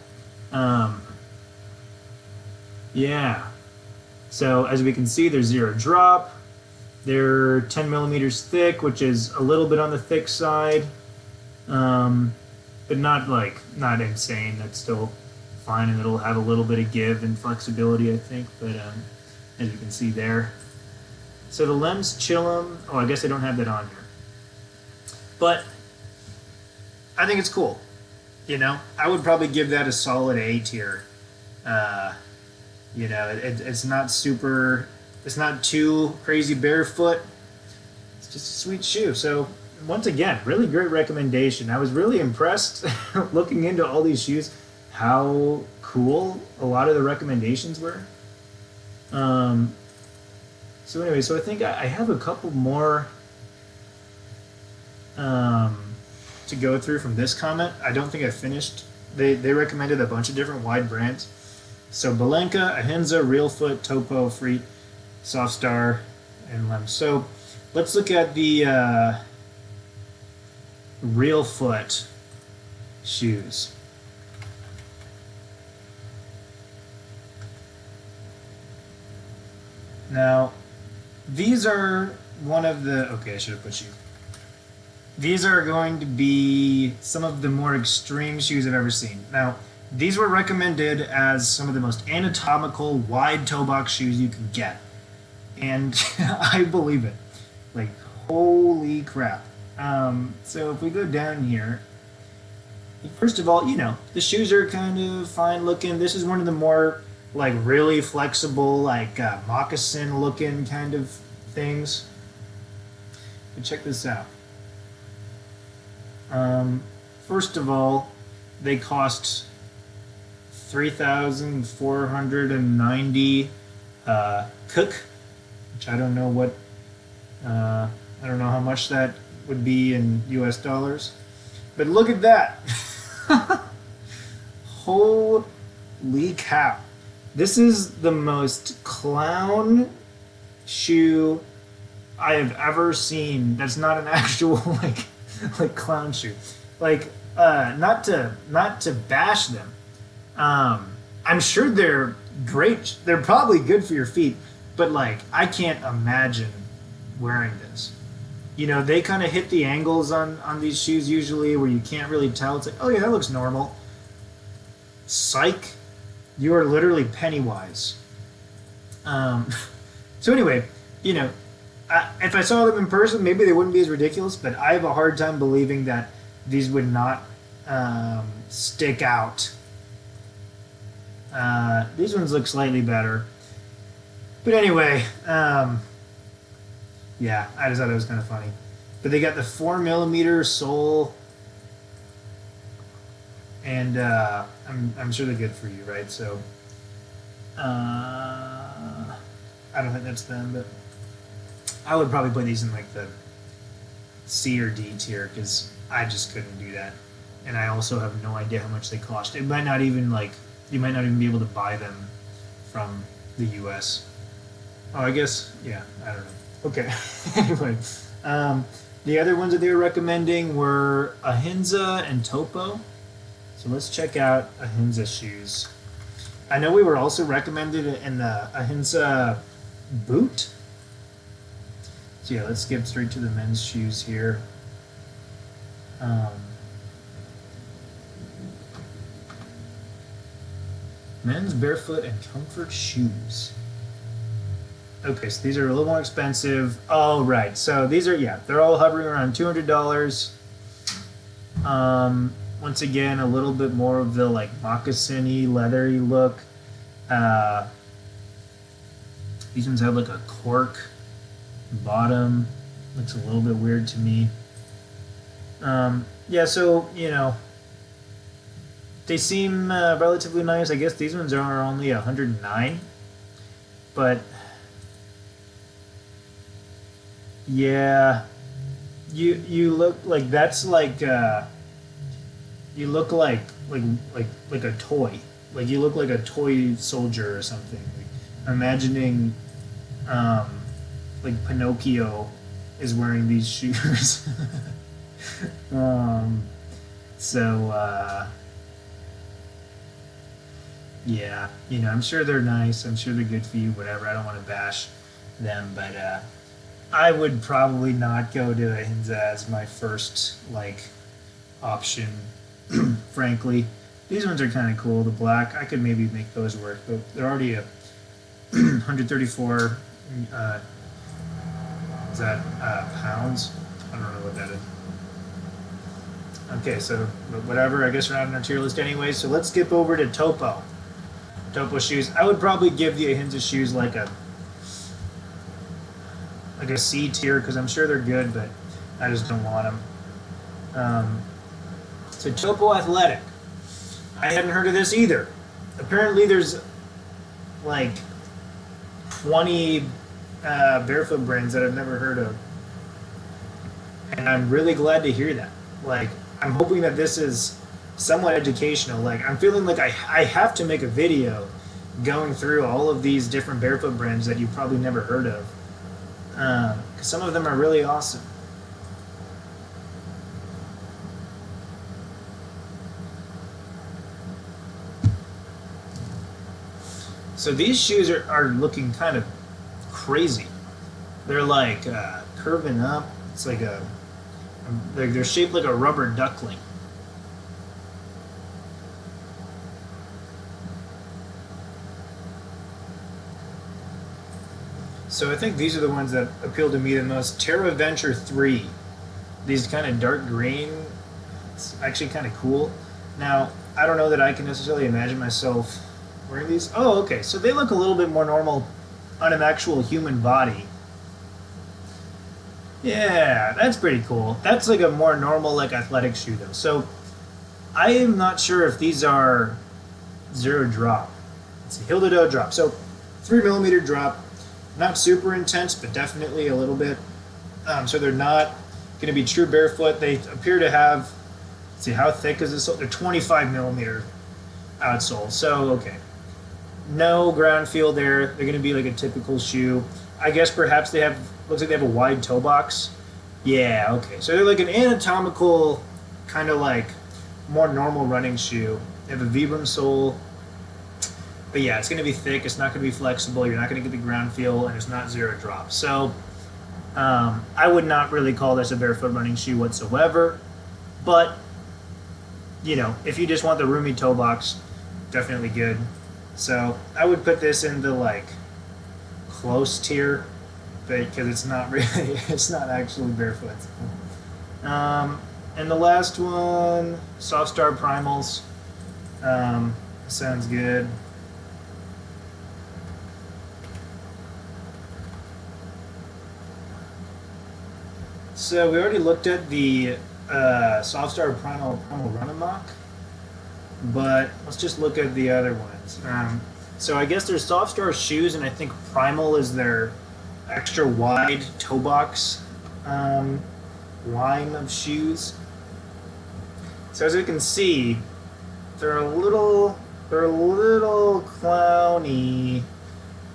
Yeah. So as we can see, there's zero drop. They're 10 millimeters thick, which is a little bit on the thick side, but not insane. That's still fine, and it'll have a little bit of give and flexibility, I think. But as you can see there, so the Lems Chillum. Oh, I guess I don't have that on here, but I think it's cool. You know, I would probably give that a solid A tier. You know, it's not super. It's not too crazy barefoot. It's just a sweet shoe. So once again, really great recommendation. I was really impressed looking into all these shoes, how cool a lot of the recommendations were. So anyway, so I think I have a couple more to go through from this comment. I don't think I finished. They recommended a bunch of different wide brands. So Belenka, Ahinza, Real Foot, Topo, Free, Soft Star, and Lems. So let's look at the Real Foot shoes. Now, these are one of the... Okay, I should have put you. These are going to be some of the more extreme shoes I've ever seen. Now, these were recommended as some of the most anatomical, wide toe box shoes you can get. And I believe it. Like, holy crap. So if we go down here, first of all, you know, the shoes are kind of fine looking. This is one of the more, like, really flexible, like, moccasin looking kind of things. But check this out. First of all, they cost $3,490 cook, which I don't know what, I don't know how much that would be in US dollars, but look at that. Holy cow. This is the most clown shoe I have ever seen. That's not an actual like clown shoe. Like not to bash them. I'm sure they're great. They're probably good for your feet, but like I can't imagine wearing this. You know, they kind of hit the angles on these shoes usually where you can't really tell. It's like, oh yeah, that looks normal. Psych. You are literally Pennywise. So anyway, you know, if I saw them in person, maybe they wouldn't be as ridiculous, but I have a hard time believing that these would not stick out. These ones look slightly better. But anyway, yeah, I just thought it was kind of funny. But they got the 4mm sole, and I'm sure they're good for you, right? So I don't think that's them, but I would probably put these in like the C or D tier because I just couldn't do that, and I also have no idea how much they cost. It might not even you might not even be able to buy them from the U.S. Oh, I guess, yeah, I don't know. Okay, anyway, the other ones that they were recommending were Ahinza and Topo. So let's check out Ahinza shoes. I know we were also recommended in the Ahinza boot. So yeah, let's skip straight to the men's shoes here. Men's barefoot and comfort shoes. Okay, so these are a little more expensive. Oh, right. So these are, yeah, they're all hovering around $200. Once Once again, a little bit more of the like moccasin-y, leathery look. Uh, these ones have like a cork bottom. Looks a little bit weird to me. Yeah, so you know, they seem relatively nice. I guess these ones are only 109, but yeah, you look like that's like you look like a toy. Like you look like a toy soldier or something. Like, I'm imagining um, like Pinocchio is wearing these shoes. um, so yeah, you know, I'm sure they're nice. I'm sure they're good for you. Whatever. I don't want to bash them, but I would probably not go to a Hinza as my first like option. Frankly, these ones are kind of cool. The black, I could maybe make those work, but they're already a 134. Is that pounds? I don't know what that is. Okay, so but whatever. I guess we're not on our tier list anyway. So let's skip over to Topo. Topo shoes. I would probably give the Ahinza shoes like a C tier because I'm sure they're good, but I just don't want them. So Topo Athletic. I hadn't heard of this either. Apparently, there's like 20 barefoot brands that I've never heard of, and I'm really glad to hear that. Like, I'm hoping that this is somewhat educational. Like, I'm feeling like I have to make a video going through all of these different barefoot brands that you probably never heard of, because some of them are really awesome. So these shoes are looking kind of crazy. They're like curving up. It's like they're shaped like a rubber duckling. So I think these are the ones that appeal to me the most. Terra Venture 3. These kind of dark green. It's actually kind of cool. Now, I don't know that I can necessarily imagine myself wearing these. Oh, okay. So they look a little bit more normal on an actual human body. Yeah, that's pretty cool. That's like a more normal, like athletic shoe, though. So I am not sure if these are zero drop. It's a heel to toe drop. So 3 millimeter drop, not super intense, but definitely a little bit. So they're not going to be true barefoot. They appear to have. Let's see, how thick is this? They're 25 millimeter outsole. So okay, no ground feel there. They're going to be like a typical shoe. I guess perhaps they have. Looks like they have a wide toe box. Yeah, okay. So they're like an anatomical, kind of like more normal running shoe. They have a Vibram sole. But yeah, it's going to be thick. It's not going to be flexible. You're not going to get the ground feel, and it's not zero drop. So I would not really call this a barefoot running shoe whatsoever. But, you know, if you just want the roomy toe box, definitely good. So I would put this in the like close tier, because it's not really, it's not actually barefoot. And the last one, Soft Star Primals. Sounds good. So we already looked at the Soft Star Primal RunAmoc, but let's just look at the other ones. So I guess there's Soft Star shoes, and I think Primal is their extra wide toe box line of shoes. So as you can see, they're a little clowny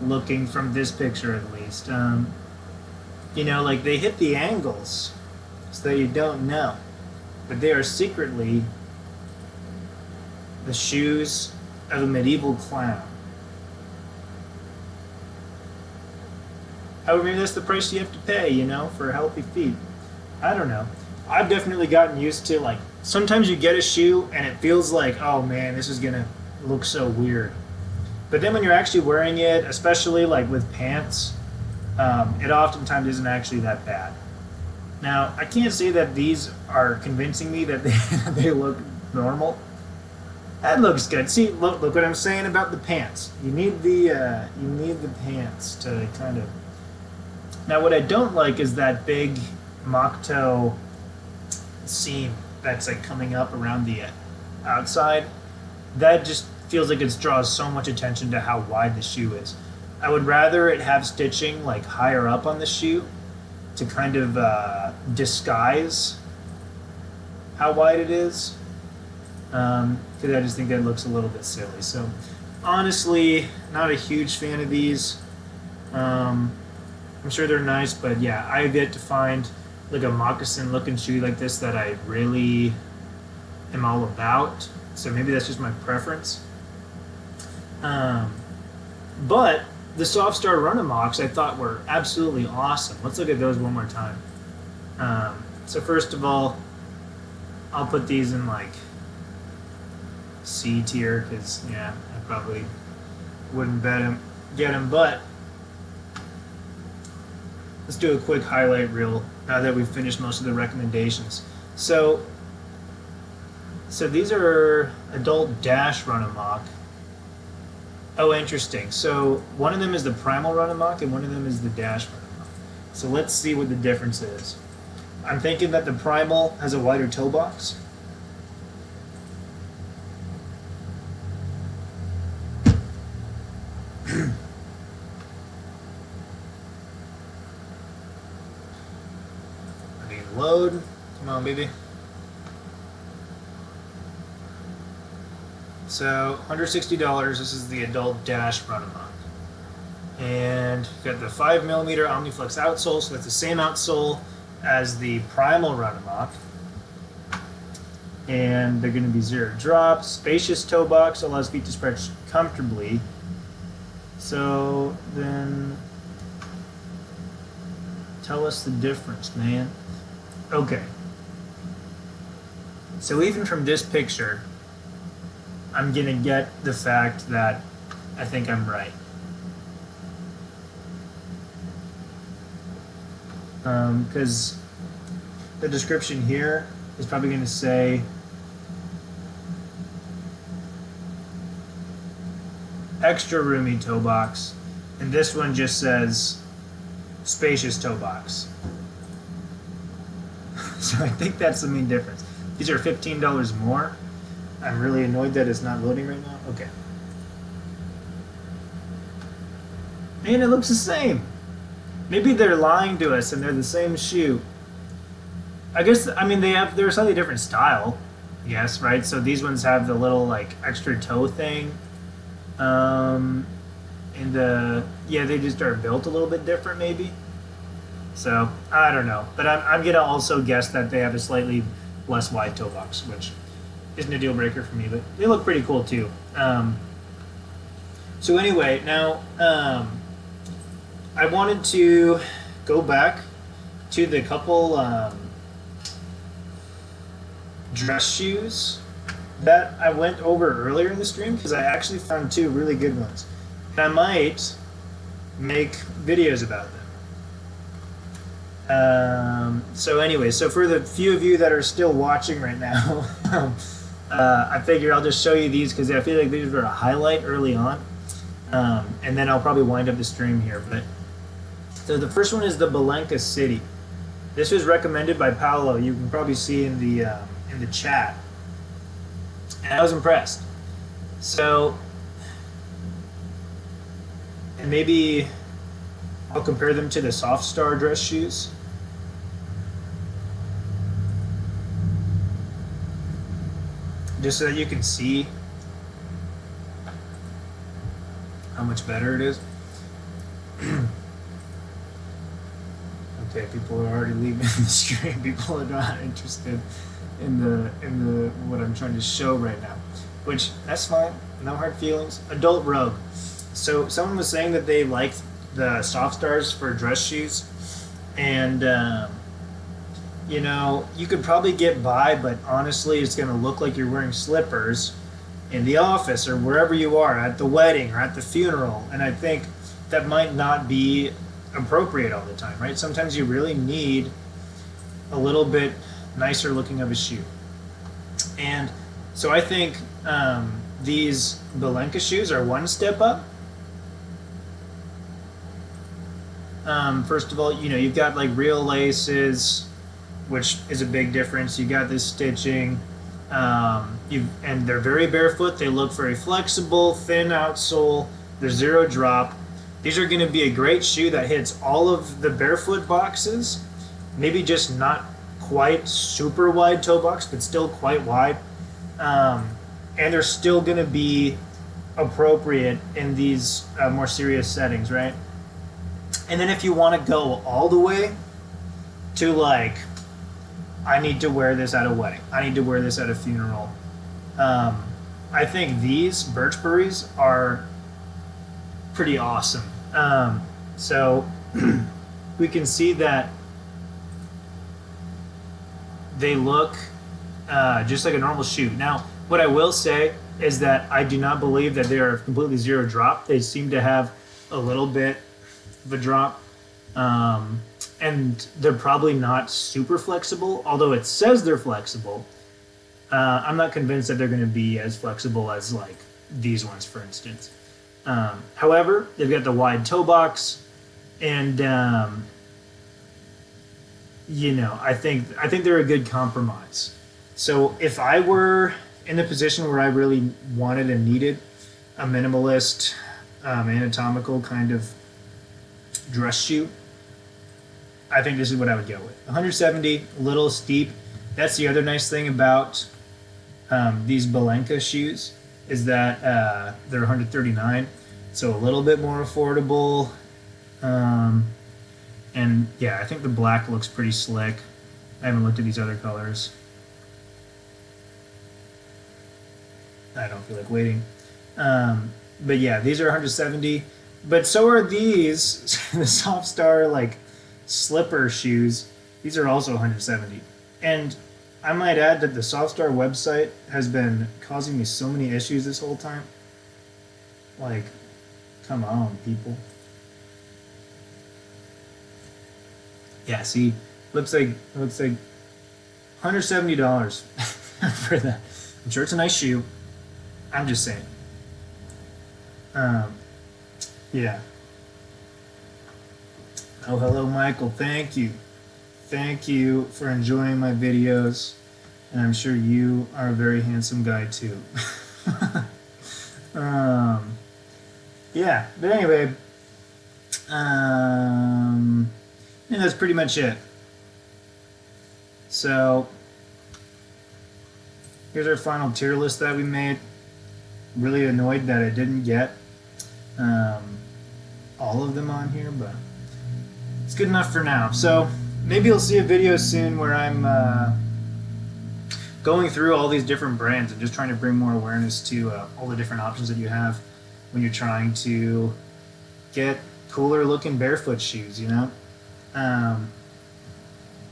looking from this picture at least. You know, like they hit the angles so that you don't know, but they are secretly the shoes of a medieval clown. However, maybe that's the price you have to pay, you know, for healthy feet. I don't know. I've definitely gotten used to, like, sometimes you get a shoe and it feels like, oh man, this is gonna look so weird. But then when you're actually wearing it, especially like with pants, it oftentimes isn't actually that bad. Now, I can't say that these are convincing me that they look normal. That looks good. See, look what I'm saying about the pants. You need the pants to kind of. Now, what I don't like is that big mock toe seam that's like coming up around the outside. That just feels like it draws so much attention to how wide the shoe is. I would rather it have stitching like higher up on the shoe to kind of disguise how wide it is, because I just think that looks a little bit silly. So honestly, not a huge fan of these. I'm sure they're nice, but yeah, I have yet to find like a moccasin looking shoe like this that I really am all about. So maybe that's just my preference. But the Soft Star RunAmocs I thought were absolutely awesome. Let's look at those one more time. So first of all, I'll put these in like C tier because yeah, I probably wouldn't get them, but let's do a quick highlight reel now that we've finished most of the recommendations. So these are adult dash RunAmoc. Oh, interesting. So one of them is the Primal RunAmoc and one of them is the dash RunAmoc. So let's see what the difference is. I'm thinking that the Primal has a wider toe box. I mean, load. Come on, baby. So, $160. This is the adult dash RunAmoc. And you've got the 5mm OmniFlex outsole, so that's the same outsole as the Primal RunAmoc. And they're going to be 0 drops. Spacious toe box allows feet to stretch comfortably. So then, tell us the difference, man. Okay. So even from this picture, I'm going to get the fact that I think I'm right. Because the description here is probably going to say extra roomy toe box, and this one just says spacious toe box. So I think that's the main difference. These are $15 more. I'm really annoyed that it's not loading right now. Okay. Man, it looks the same. Maybe they're lying to us and they're the same shoe. I guess, I mean, they're a slightly different style. Yes, right? So these ones have the little, like, extra toe thing. And yeah, they just are built a little bit different, maybe. So, I don't know. But I'm going to also guess that they have a slightly less wide toe box, which isn't a deal breaker for me, but they look pretty cool too. So anyway, now I wanted to go back to the couple dress shoes that I went over earlier in the stream, because I actually found 2 really good ones. And I might make videos about them. So anyway, so for the few of you that are still watching right now, I figured I'll just show you these because I feel like these were a highlight early on. And then I'll probably wind up the stream here. But so the first one is the Belenka City. This was recommended by Paolo. You can probably see in the chat. And I was impressed. So, and maybe I'll compare them to the Soft Star dress shoes. Just so that you can see how much better it is. Okay, people are already leaving the stream. People are not interested in the what I'm trying to show right now, which that's fine. No hard feelings. Adult Rogue. So someone was saying that they liked the Soft Stars for dress shoes, and you know, you could probably get by, but honestly, it's going to look like you're wearing slippers in the office or wherever you are, at the wedding or at the funeral. And I think that might not be appropriate all the time, right? Sometimes you really need a little bit nicer looking of a shoe. And So I think these Belenka shoes are one step up. First of all, you know, you've got like real laces, which is a big difference. You got this stitching, and they're very barefoot. They look very flexible, thin outsole. They're zero drop. These are going to be a great shoe that hits all of the barefoot boxes. Maybe just not quite super wide toe box, but still quite wide. And they're still going to be appropriate in these more serious settings, right? And then if you want to go all the way to like, I need to wear this at a wedding, I need to wear this at a funeral, I think these Birchburys are pretty awesome. So we can see that they look just like a normal shoe. Now, what I will say is that I do not believe that they are completely zero drop. They seem to have a little bit of a drop, and they're probably not super flexible, although it says they're flexible. I'm not convinced that they're going to be as flexible as like these ones, for instance. However, they've got the wide toe box, and you know, I think they're a good compromise. So if I were in the position where I really wanted and needed a minimalist, anatomical kind of dress shoe, I think this is what I would go with. 170, a little steep. That's the other nice thing about these Belenka shoes, is that they're 139, so a little bit more affordable. And yeah, I think the black looks pretty slick. I haven't looked at these other colors. I don't feel like waiting. But yeah, these are 170. But so are these, the Soft Star like slipper shoes. These are also 170. And I might add that the Soft Star website has been causing me so many issues this whole time. Like, come on, people. Yeah, see, looks like $170 for that. I'm sure it's a nice shoe. I'm just saying. Yeah. Oh, hello, Michael. Thank you. Thank you for enjoying my videos. And I'm sure you are a very handsome guy, too. Yeah, but anyway, and that's pretty much it. So, here's our final tier list that we made. Really annoyed that I didn't get all of them on here, but it's good enough for now. So maybe you'll see a video soon where I'm going through all these different brands and just trying to bring more awareness to all the different options that you have when you're trying to get cooler looking barefoot shoes, you know?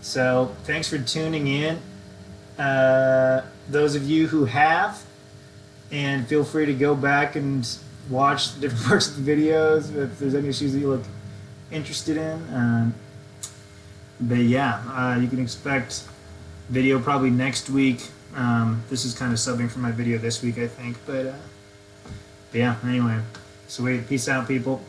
So thanks for tuning in, those of you who have, and feel free to go back and watch the different parts of the videos if there's any shoes that you look interested in. But yeah, you can expect video probably next week. This is kind of subbing for my video this week, I think. But yeah, anyway, so peace out, people.